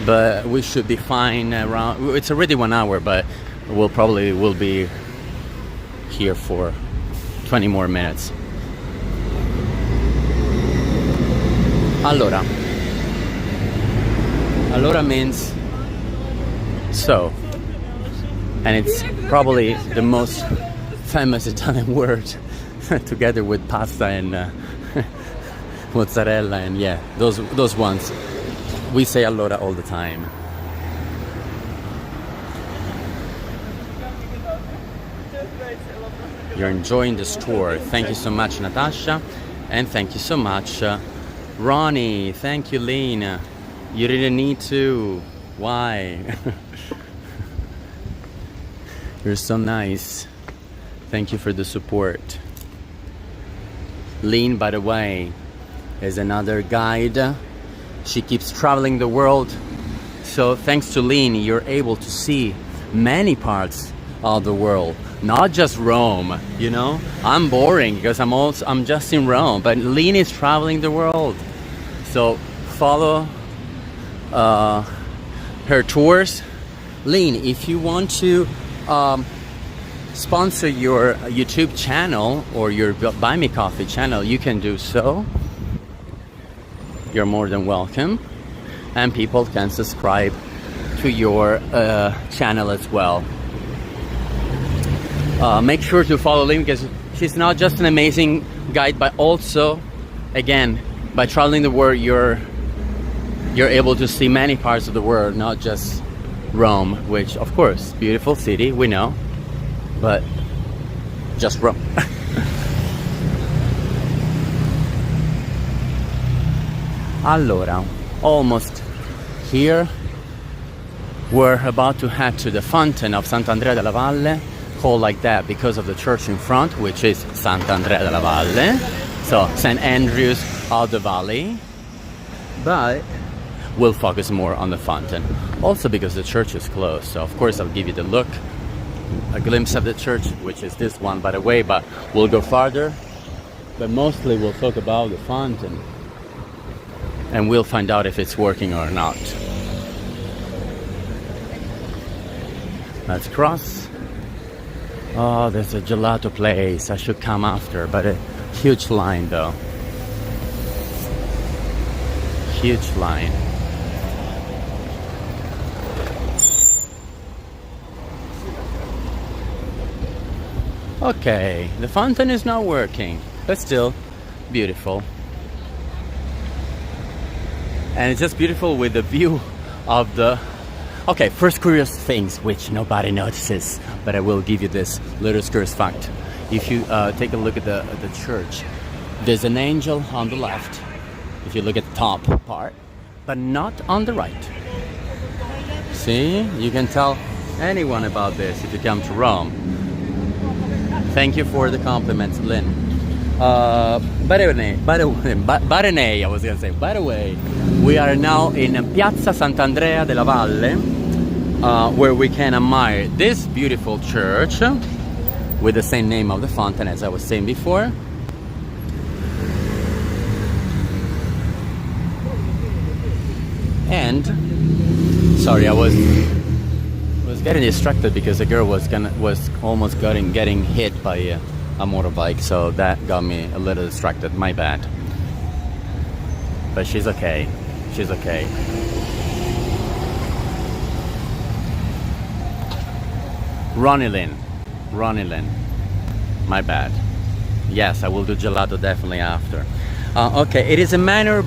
But we should be fine around, it's already 1 hour, but we'll be here for 20 more minutes. Allora means so. And it's probably the most famous Italian word, together with pasta and mozzarella, and yeah, those ones. We say allora all the time. You're enjoying this tour. Thank you so much, Natasha, and thank you so much, Ronnie. Thank you, Lena. You didn't need to. Why? You're so nice. Thank you for the support. Lean, by the way, is another guide. She keeps traveling the world. So thanks to Lean, you're able to see many parts of the world, not just Rome. You know, I'm boring because I'm just in Rome, but Lean is traveling the world. So follow her tours. Lean, if you want to sponsor your YouTube channel or your Buy Me Coffee channel, you can do so. You're more than welcome, and people can subscribe to your channel as well. Make sure to follow Lynn, because she's not just an amazing guide, but also, again, by traveling the world, you're able to see many parts of the world, not just Rome, which of course, beautiful city, we know, but just Rome. Allora, almost here. We're about to head to the fountain of Sant'Andrea della Valle, called like that because of the church in front, which is Sant'Andrea della Valle, so St. Andrew's of the Valley. But we'll focus more on the fountain, also because the church is closed. So of course I'll give you the look, a glimpse of the church, which is this one, by the way, but we'll go farther. But mostly we'll talk about the fountain, and we'll find out if it's working or not. Let's cross. Oh, there's a gelato place. I should come after, but a huge line though. Huge line. Okay, the fountain is not working, but still beautiful. And it's just beautiful with the view of the... Okay, first curious things which nobody notices, but I will give you this little curious fact. If you take a look at the church, there's an angel on the left, if you look at the top part, but not on the right. See, you can tell anyone about this if you come to Rome. Thank you for the compliments, Lynn. By the way, we are now in Piazza Sant'Andrea della Valle, where we can admire this beautiful church with the same name of the fountain as I was saying before. And sorry, I was getting distracted because the girl was almost getting hit by a motorbike, so that got me a little distracted. My bad. But she's okay. She's okay. Ronilyn. My bad. Yes, I will do gelato definitely after. Okay, it is a minor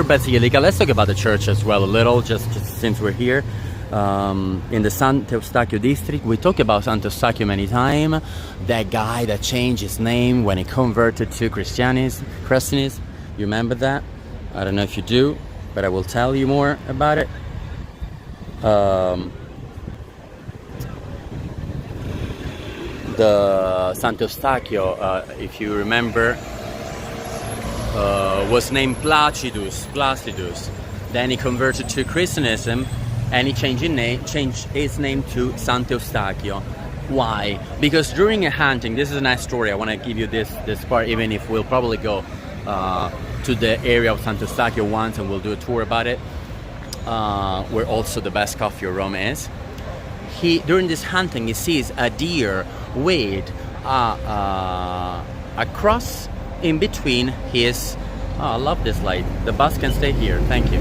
basilica. Let's talk about the church as well a little, just since we're here. In the Sant'Eustachio district. We talk about Sant'Eustachio many times. That guy that changed his name when he converted to Christianism. You remember that? I don't know if you do, but I will tell you more about it. The Sant'Eustachio, if you remember, was named Placidus. Then he converted to Christianism, and he changed his name to Sant'Eustachio. Why? Because during a hunting, this is a nice story. I want to give you this part, even if we'll probably go to the area of Sant'Eustachio once, and we'll do a tour about it, where also the best coffee of Rome is. During this hunting, he sees a deer with a cross in between his... Oh, I love this light. The bus can stay here. Thank you.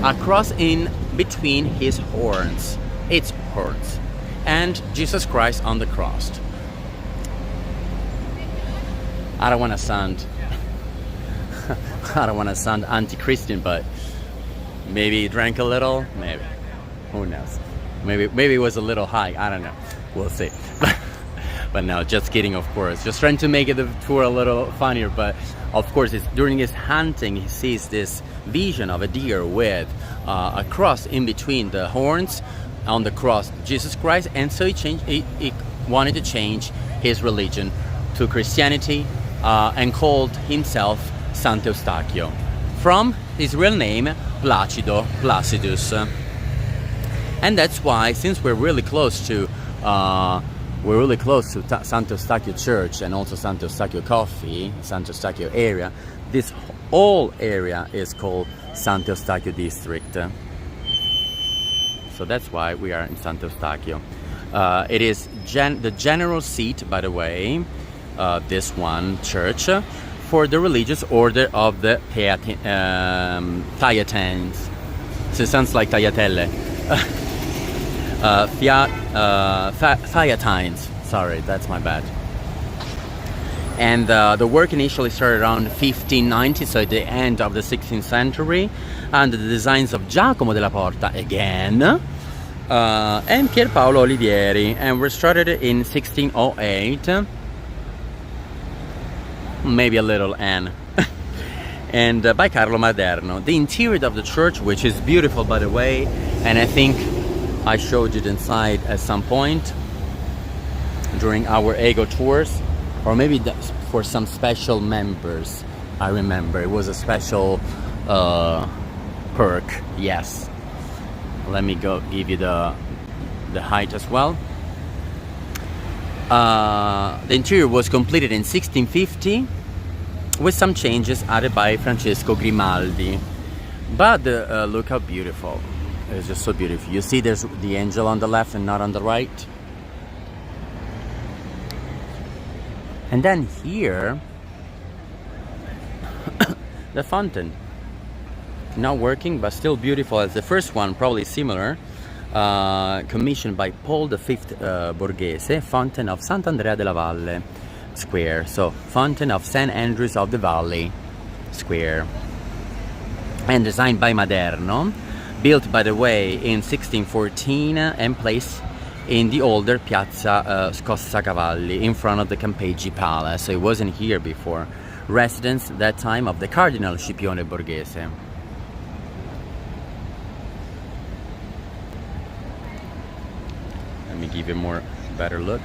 A cross in between his horns. Its horns. And Jesus Christ on the cross. I don't want to sound anti-Christian, but maybe he drank a little. Maybe. Who knows? Maybe it was a little high. I don't know. We'll see. But no, just kidding, of course. Just trying to make the tour a little funnier. But of course, during his hunting, he sees this vision of a deer with a cross in between the horns. On the cross, Jesus Christ. And so he wanted to change his religion to Christianity, and called himself Sant'Eustachio, from his real name, Placidus. And that's why, since we're really close to Sant'Eustachio Church and also Sant'Eustachio Coffee, Sant'Eustachio area, this whole area is called Sant'Eustachio District. So that's why we are in Sant'Eustachio. It is the general seat, by the way, this one church, for the religious order of the Theatines. So it sounds like tagliatelle. Theatines. Sorry, that's my bad. And the work initially started around 1590, so at the end of the 16th century, under the designs of Giacomo della Porta again, and Pier Paolo Olivieri, and were started in 1608, maybe a little N, and by Carlo Maderno. The interior of the church, which is beautiful, by the way, and I think I showed it inside at some point during our Ego tours, or maybe for some special members. I remember it was a special perk. Yes. Let me go give you the height as well. The interior was completed in 1650 with some changes added by Francesco Grimaldi. But look how beautiful. It's just so beautiful. You see there's the angel on the left and not on the right. And then here, the fountain. Not working, but still beautiful as the first one, probably similar. Commissioned by Paul V Borghese, Fountain of Sant'Andrea della Valle Square. So, Fountain of St. Andrews of the Valley Square. And designed by Maderno. Built, by the way, in 1614 and placed in the older Piazza Scossacavalli in front of the Campeggi Palace. So it wasn't here before. Residence that time of the Cardinal Scipione Borghese. Let me give you a better look.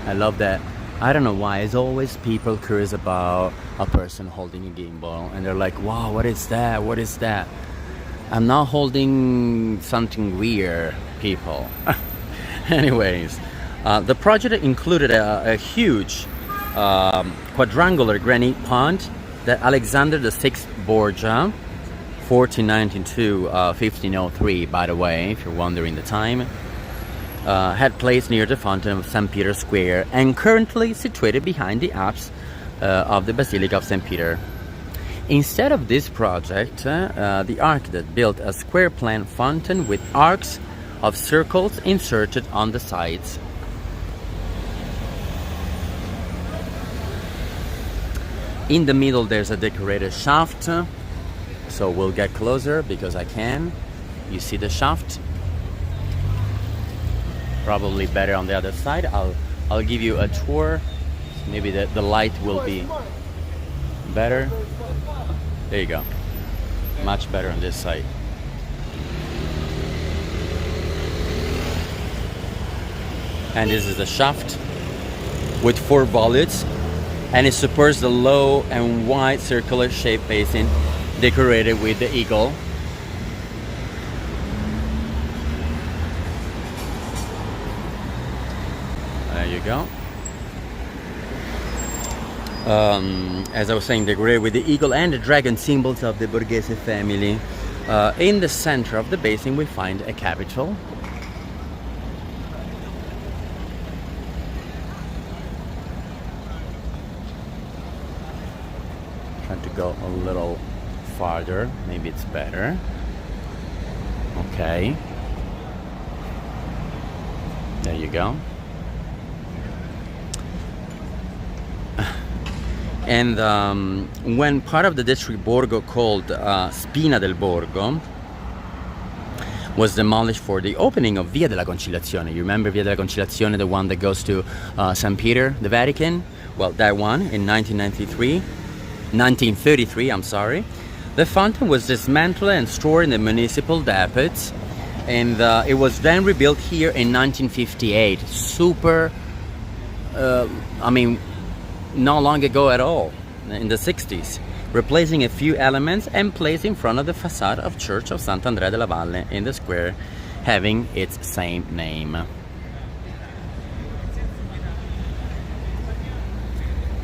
I love that. I don't know why. It's always people curious about a person holding a gimbal, and they're like, "Wow, what is that? What is that?" I'm not holding something weird, people. Anyways, the project included a huge quadrangular granite pond that Alexander VI Borgia 1492, 1503, by the way, if you're wondering the time, had place near the fountain of St. Peter's Square and currently situated behind the apse of the Basilica of St. Peter. Instead of this project, the architect built a square plan fountain with arcs of circles inserted on the sides. In the middle there's a decorated shaft, so we'll get closer because I can. You see the shaft? Probably better on the other side. I'll give you a tour. Maybe the light will be better. There you go. Much better on this side. And this is the shaft with 4 volutes, and it supports the low and wide circular shaped basin decorated with the eagle. There you go. As I was saying, decorated with the eagle and the dragon, symbols of the Borghese family. In the center of the basin we find a capitol. Trying to go a little farther, maybe it's better. Okay. There you go. And when part of the district Borgo called Spina del Borgo was demolished for the opening of Via della Conciliazione. You remember Via della Conciliazione, the one that goes to St. Peter, the Vatican? Well, that one in 1933, I'm sorry. The fountain was dismantled and stored in the municipal depots, and it was then rebuilt here in 1958. Super, I mean, not long ago at all, in the 60s, replacing a few elements and placed in front of the facade of Church of Sant'Andrea della Valle in the square, having its same name.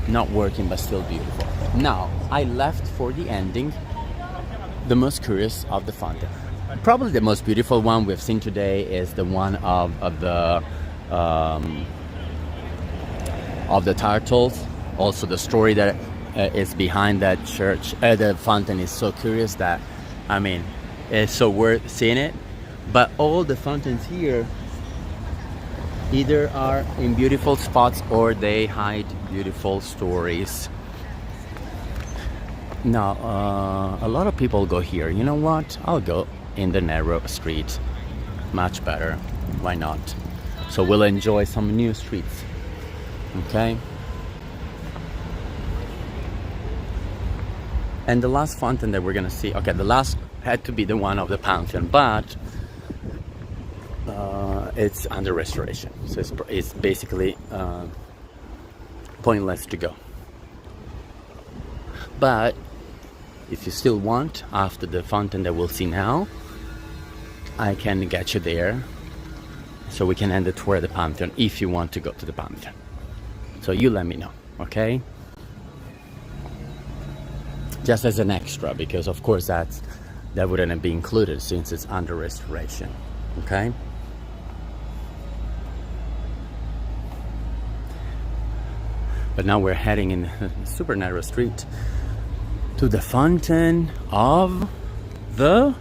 Not working, but still beautiful. Now, I left for the ending the most curious of the fountain. Probably the most beautiful one we've seen today is the one of the turtles. Also, the story that is behind that church, the fountain, is so curious that, I mean, it's so worth seeing it. But all the fountains here either are in beautiful spots or they hide beautiful stories. Now, a lot of people go here. You know what? I'll go in the narrow street. Much better. Why not? So we'll enjoy some new streets. Okay? And the last fountain that we're gonna see, okay, the last had to be the one of the Pantheon, but it's under restoration, so it's basically pointless to go. But if you still want, after the fountain that we'll see now, I can get you there, so we can end the tour at the Pantheon if you want to go to the Pantheon. So you let me know, okay? Just as an extra, because of course that wouldn't be included since it's under restoration. Okay. But now we're heading in a super narrow street to the fountain of the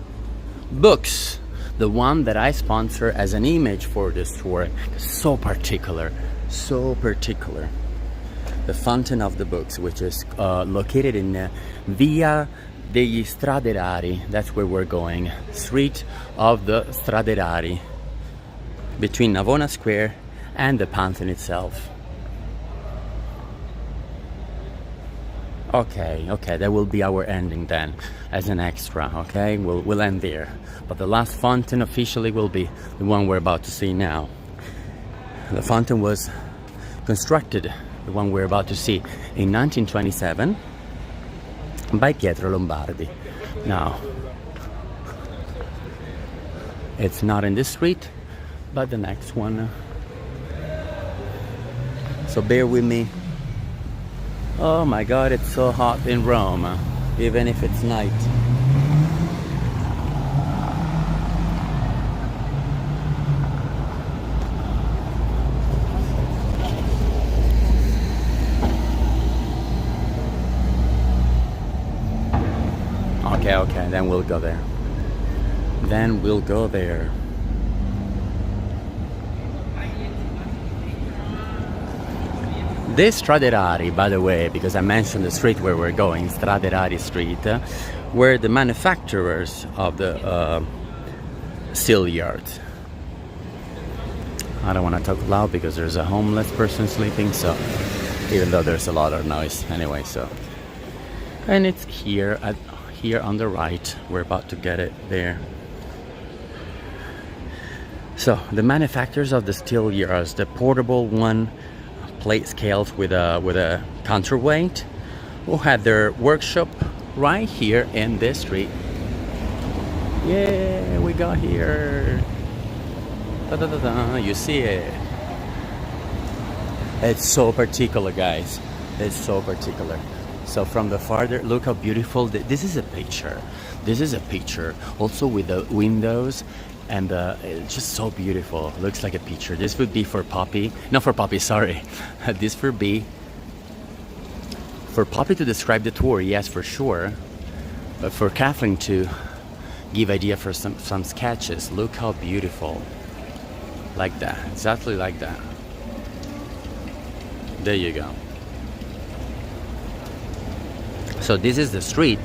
books, the one that I sponsor as an image for this tour. So particular, so particular. The Fountain of the Books, which is located in Via degli Straderari. That's where we're going. Street of the Straderari, between Navona Square and the Pantheon itself. Okay, that will be our ending then, as an extra, okay? We'll end there. But the last fountain officially will be the one we're about to see now. The fountain was constructed, the one we're about to see, in 1927 by Pietro Lombardi. Now, it's not in this street, but the next one. So bear with me. Oh my God, it's so hot in Rome, even if it's night. Okay, then we'll go there. Then we'll go there. This Strade, by the way, because I mentioned the street where we're going, Strade Street, were the manufacturers of the steel yards. I don't want to talk loud because there's a homeless person sleeping, so even though there's a lot of noise anyway, so. And it's here on the right. We're about to get it there. So the manufacturers of the steel yards, the portable one plate scales with a counterweight, who had their workshop right here in this street. Yeah, we got here. Da, da, da, da. You see it. It's so particular, guys. It's so particular. So from the farther, look how beautiful. This is a picture. This is a picture. Also with the windows. And it's just so beautiful. Looks like a picture. This would be for Poppy. No, for Poppy, sorry. This would be for Poppy to describe the tour, yes, for sure. But for Kathleen to give idea for some sketches. Look how beautiful. Like that. Exactly like that. There you go. So this is the street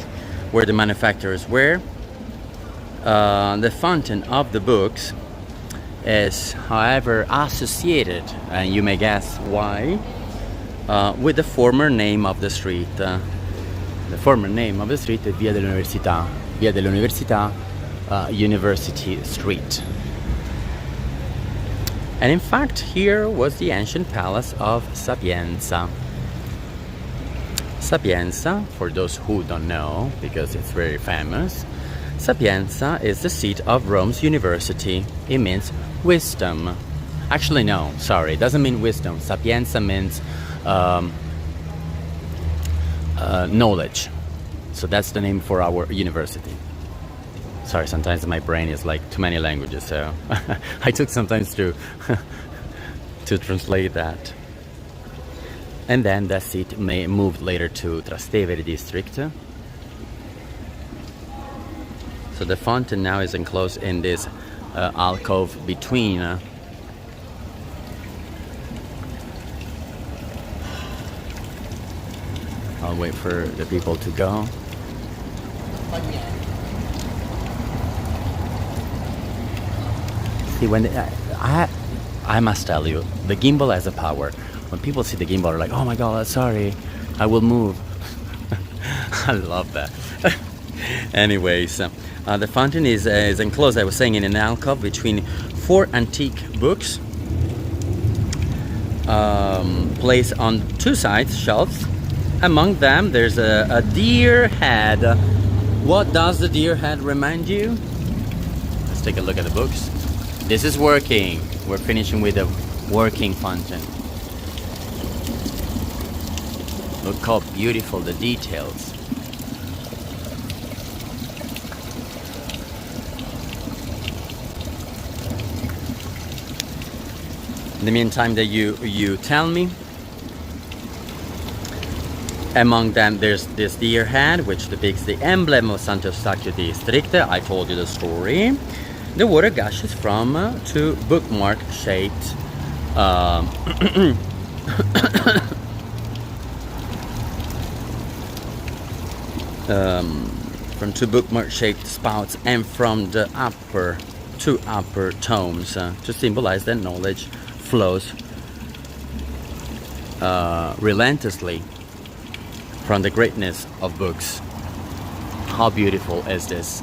where the manufacturers were. The fountain of the books is, however, associated, and you may guess why, with the former name of the street. The former name of the street is Via dell'Università. Via dell'Università, University Street. And in fact, here was the ancient palace of Sapienza. Sapienza, for those who don't know, because it's very famous, Sapienza is the seat of Rome's university. It means wisdom. Actually, no, sorry, it doesn't mean wisdom. Sapienza means knowledge. So that's the name for our university. Sorry, sometimes my brain is like too many languages, so I took sometimes to translate that. And then that seat moved later to Trastevere district. So the fountain now is enclosed in this alcove between I'll wait for the people to go. See, when I must tell you, the gimbal has a power. When people see the gimbal, they're like, "Oh my God, sorry, I will move." I love that. Anyways, the fountain is enclosed, I was saying, in an alcove between 4 antique books placed on 2 sides, shelves. Among them, there's a deer head. What does the deer head remind you? Let's take a look at the books. This is working. We're finishing with a working fountain. Look how beautiful the details. In the meantime that you tell me, among them there's this deer head which depicts the emblem of Sant'Eustachio district. I told you the story. The water gushes from 2 bookmark shaped from 2 bookmark shaped spouts and from the upper 2 upper tomes to symbolize that knowledge flows relentlessly from the greatness of books. How beautiful is this?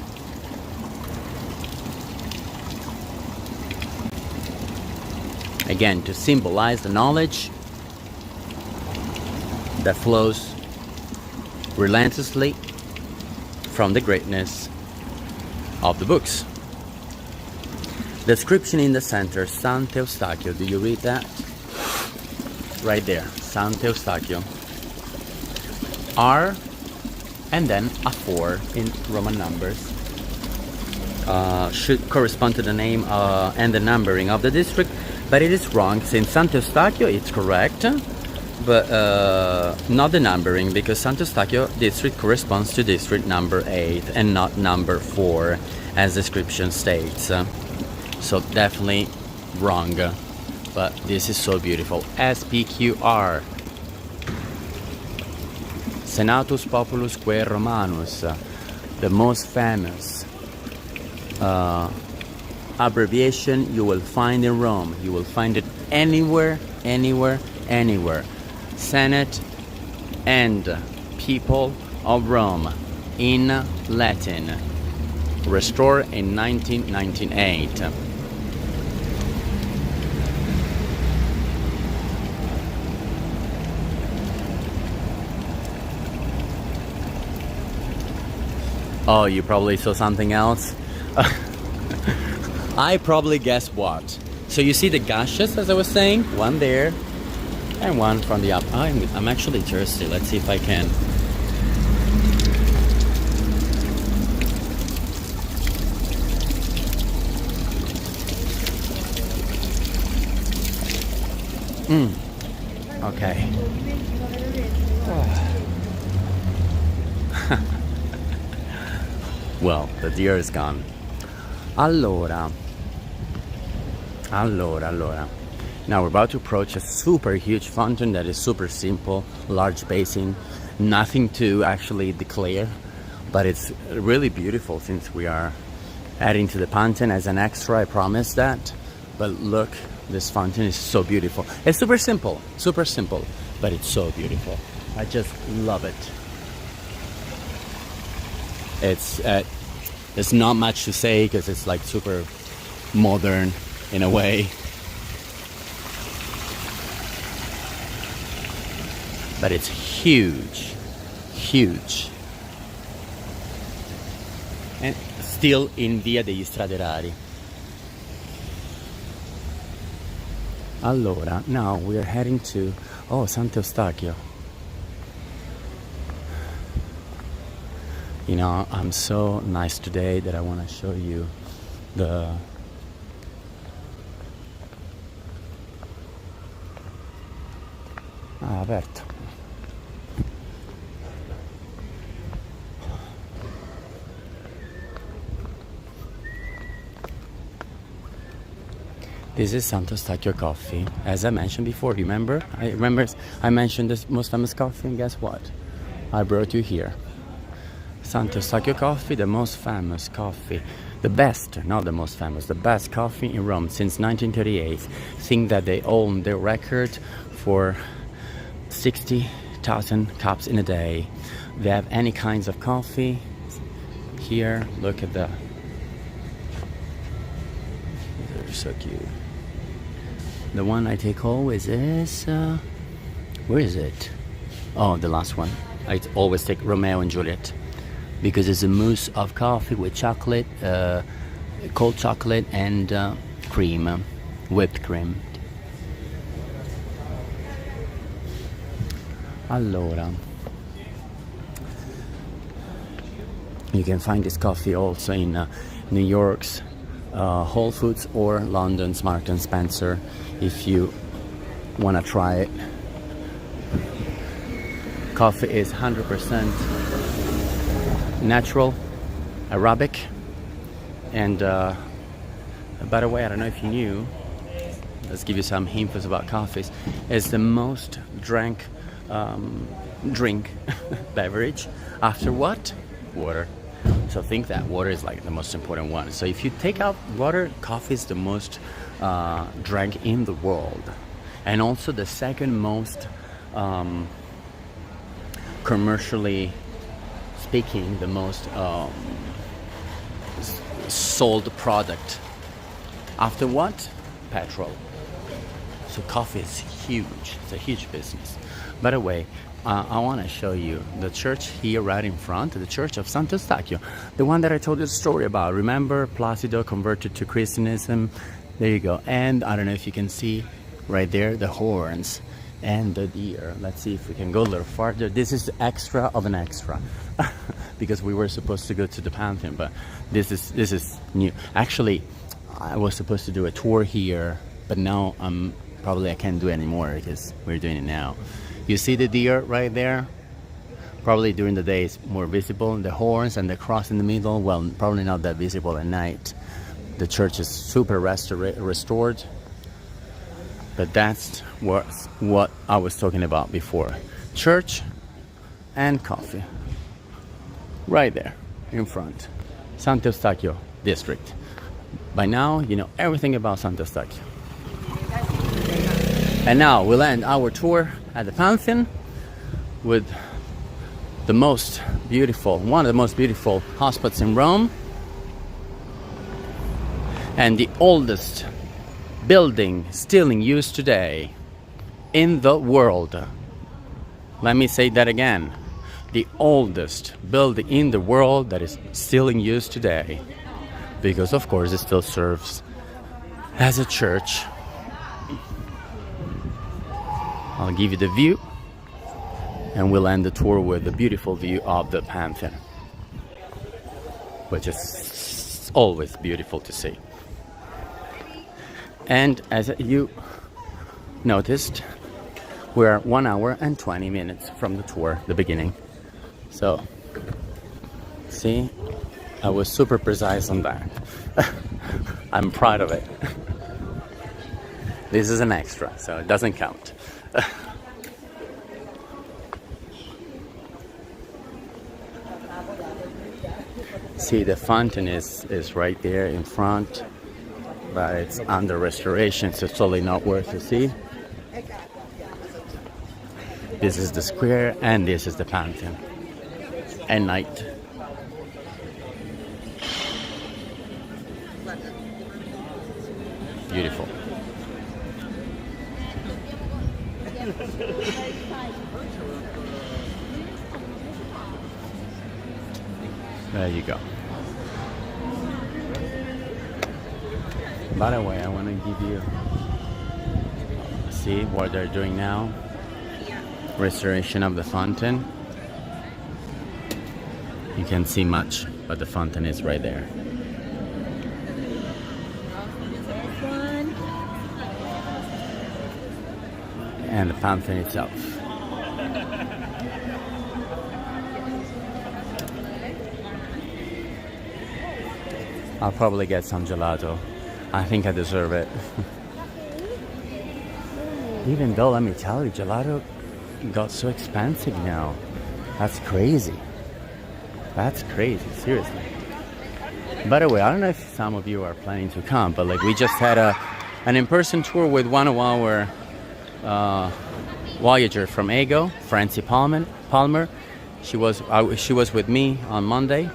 Again, to symbolize the knowledge that flows relentlessly from the greatness of the books. Description in the center, Sant'Eustachio. Do you read that? Right there, Sant'Eustachio. R and then a 4 in Roman numbers. Should correspond to the name and the numbering of the district, but it is wrong. Since Sant'Eustachio, it's correct. but not the numbering, because Sant'Eustachio district corresponds to district number 8 and not number 4 as description states. So definitely wrong, but this is so beautiful. SPQR, Senatus Populus Quae Romanus, the most famous abbreviation you will find in Rome. You will find it anywhere, anywhere, anywhere. Senate and people of Rome in Latin. Restored in 1998. Oh, you probably saw something else? I probably guessed what. So you see the gashes, as I was saying? One there, and one from the up. I'm actually thirsty. Let's see if I can. Okay. Well, the deer is gone. Allora. Now we're about to approach a super huge fountain that is super simple, large basin, nothing to actually declare, but it's really beautiful since we are adding to the fountain as an extra, I promise that. But look, this fountain is so beautiful. It's super simple, but it's so beautiful. I just love it. There's not much to say because it's like super modern in a way. But it's huge, huge. And still in Via degli Straderari. Allora, now we are heading to, Sant'Eustachio. You know, I'm so nice today that I want to show you the aperto. This is Sant'Eustachio coffee. As I mentioned before, remember? I mentioned the most famous coffee, and guess what? I brought you here. Sant'Eustachio coffee, the most famous coffee, the best, not the most famous, the best coffee in Rome since 1938. Think that they own the record for 60,000 cups in a day. They have any kinds of coffee. Here, look at they're so cute. The one I take always is, where is it? Oh, the last one. I always take Romeo and Juliet, because it's a mousse of coffee with chocolate, cold chocolate and cream, whipped cream. Allora, you can find this coffee also in New York's Whole Foods or London's Marks and Spencer if you want to try it. Coffee is 100% natural, Arabic, and by the way, I don't know if you knew, let's give you some hints about coffees. It's the most drank drink beverage after what? Water. So think that water is like the most important one. So if you take out water, coffee is the most drank in the world, and also the second most commercially speaking, the most sold product. After what? Petrol. So coffee is huge. It's a huge business. By the way, I want to show you the church here right in front, the church of Sant'Eustachio, the one that I told you the story about. Remember, Placido converted to Christianism. There you go. And I don't know if you can see right there the horns and the deer. Let's see if we can go a little farther. This is extra of an extra because we were supposed to go to the Pantheon, but this is new. Actually, I was supposed to do a tour here, but now I can't do it anymore because we're doing it now. You see the deer right there? Probably during the day it's more visible. The horns and the cross in the middle, well, probably not that visible at night. The church is super restored. But that's what I was talking about before. Church and coffee. Right there in front. Sant'Eustachio district. By now, you know everything about Sant'Eustachio. And now we'll end our tour at the Pantheon with the most beautiful, one of the most beautiful hotspots in Rome, and the oldest building still in use today in the world. Let me say that again. The oldest building in the world that is still in use today. Because of course it still serves as a church. I'll give you the view and we'll end the tour with the beautiful view of the Pantheon, which is always beautiful to see. And as you noticed, we're 1 hour and 20 minutes from the tour, the beginning. So, see, I was super precise on that. I'm proud of it. This is an extra, so it doesn't count. See, the fountain is right there in front, but it's under restoration, so it's totally not worth to see. This is the square and this is the Pantheon at night. Beautiful. There you go. By the way, I want to give you see what they're doing now. Restoration of the fountain. You can't see much, but the fountain is right there. And the fountain itself. I'll probably get some gelato. I think I deserve it. Even though, let me tell you, gelato got so expensive now. That's crazy. That's crazy, seriously. By the way, I don't know if some of you are planning to come, but like we just had an in-person tour with one of our Voyager from Ego, Francie Palmer. She was with me on Monday.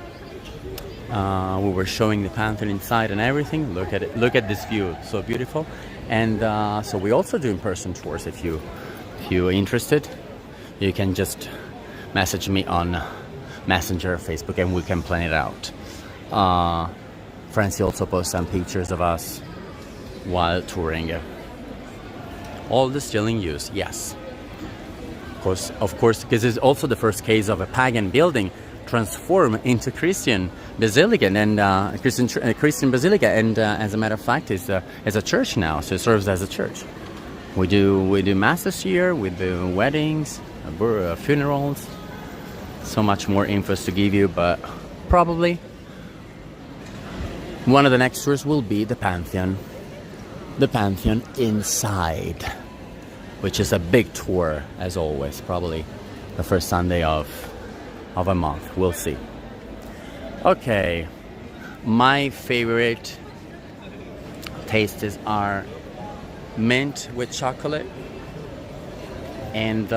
We were showing the Pantheon inside and everything. Look at it. Look at this view. So beautiful. And so we also do in-person tours. If you're interested, you can just message me on Messenger, Facebook, and we can plan it out. Francie also posts some pictures of us while touring. All the still in use, yes. Of course, because it's also the first case of a pagan building transformed into Christian basilica and Christian basilica, and as a matter of fact, it's a church now, so it serves as a church. We do masses here, we do weddings, funerals. So much more info to give you, but probably one of the next tours will be the Pantheon. The Pantheon inside, which is a big tour as always, probably the first Sunday of a month. We'll see. Okay, my favorite tastes are mint with chocolate and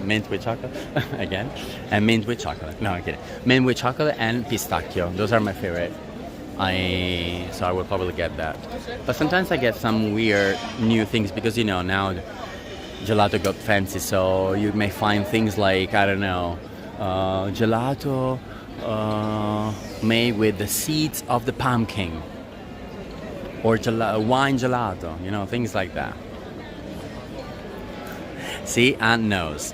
mint with chocolate again, and mint with chocolate. No, I'm kidding. Mint with chocolate and pistachio. Those are my favorite. So I will probably get that. But sometimes I get some weird new things because now gelato got fancy, so you may find things like, I don't know, gelato made with the seeds of the pumpkin, or wine gelato, things like that. See, Aunt knows.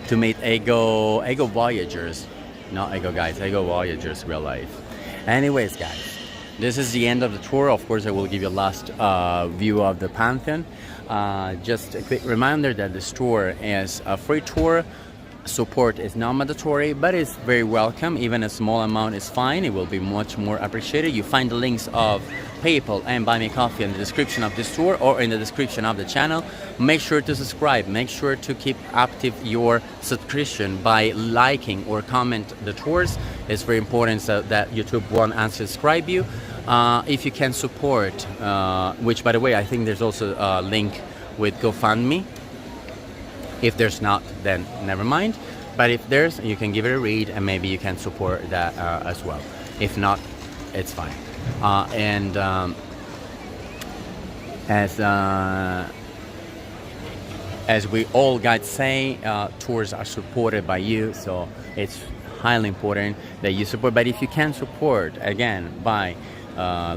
To meet Ego Voyagers, not Ego guys, Ego Voyagers real life. Anyways, guys, this is the end of the tour. Of course, I will give you a last view of the Pantheon. Just a quick reminder that this tour is a free tour. Support is not mandatory, but it's very welcome. Even a small amount is fine. It will be much more appreciated. You find the links of PayPal and Buy Me Coffee in the description of this tour or in the description of the channel. Make sure to subscribe. Make sure to keep active your subscription by liking or comment the tours. It's very important so that YouTube won't unsubscribe you. If you can support, which by the way, I think there's also a link with GoFundMe. If there's not, then never mind. But if there's, you can give it a read and maybe you can support that as well. If not, it's fine. As we all guys say, tours are supported by you, so it's highly important that you support. But if you can support, again, by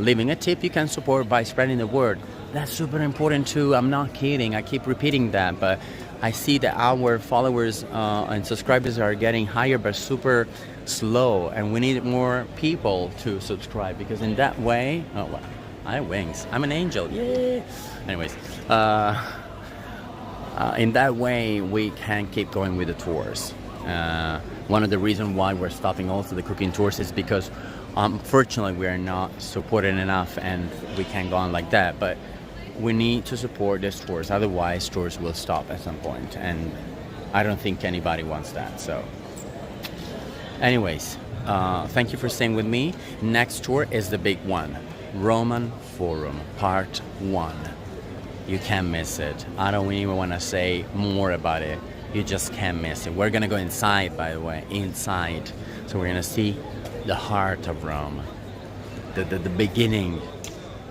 leaving a tip, you can support by spreading the word. That's super important too. I'm not kidding. I keep repeating that, but I see that our followers and subscribers are getting higher, but super slow, and we need more people to subscribe, because in that way, oh wow, I have wings. I'm an angel. Yay! Anyways, in that way, we can keep going with the tours. One of the reasons why we're stopping also the cooking tours is because unfortunately we are not supported enough, and we can't go on like that. But we need to support these tours, otherwise tours will stop at some point, and I don't think anybody wants that. So anyways, thank you for staying with me. Next tour is the big one, Roman Forum Part 1. You can't miss it. I don't even want to say more about it. You just can't miss it. We're gonna go inside, by the way, inside. So we're gonna see the heart of Rome, the beginning,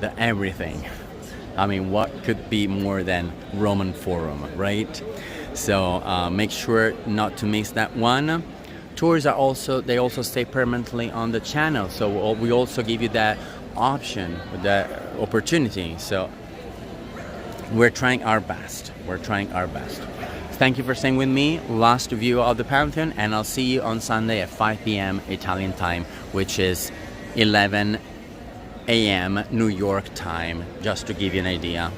the everything. I mean, what could be more than Roman Forum, right? So make sure not to miss that one. Tours are also, they also stay permanently on the channel. So we also give you that option, that opportunity. So we're trying our best. We're trying our best. Thank you for staying with me. Last view of the Pantheon, and I'll see you on Sunday at 5 p.m. Italian time, which is 11 a.m. New York time, just to give you an idea.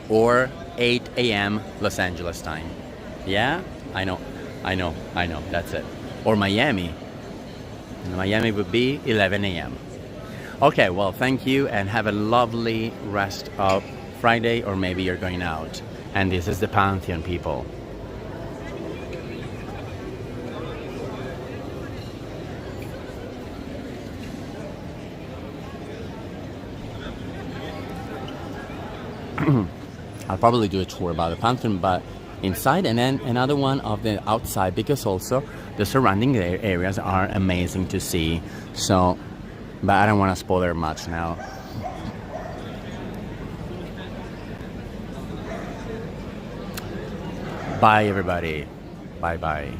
Or 8 a.m. Los Angeles time. Yeah? I know, that's it. Or Miami. Miami would be 11 a.m. Okay, well, thank you, and have a lovely rest of Friday, or maybe you're going out. And this is the Pantheon, people. I'll probably do a tour about the Pantheon, but inside, and then another one of the outside, because also the surrounding areas are amazing to see. So, but I don't want to spoiler much now. Bye, everybody. Bye-bye.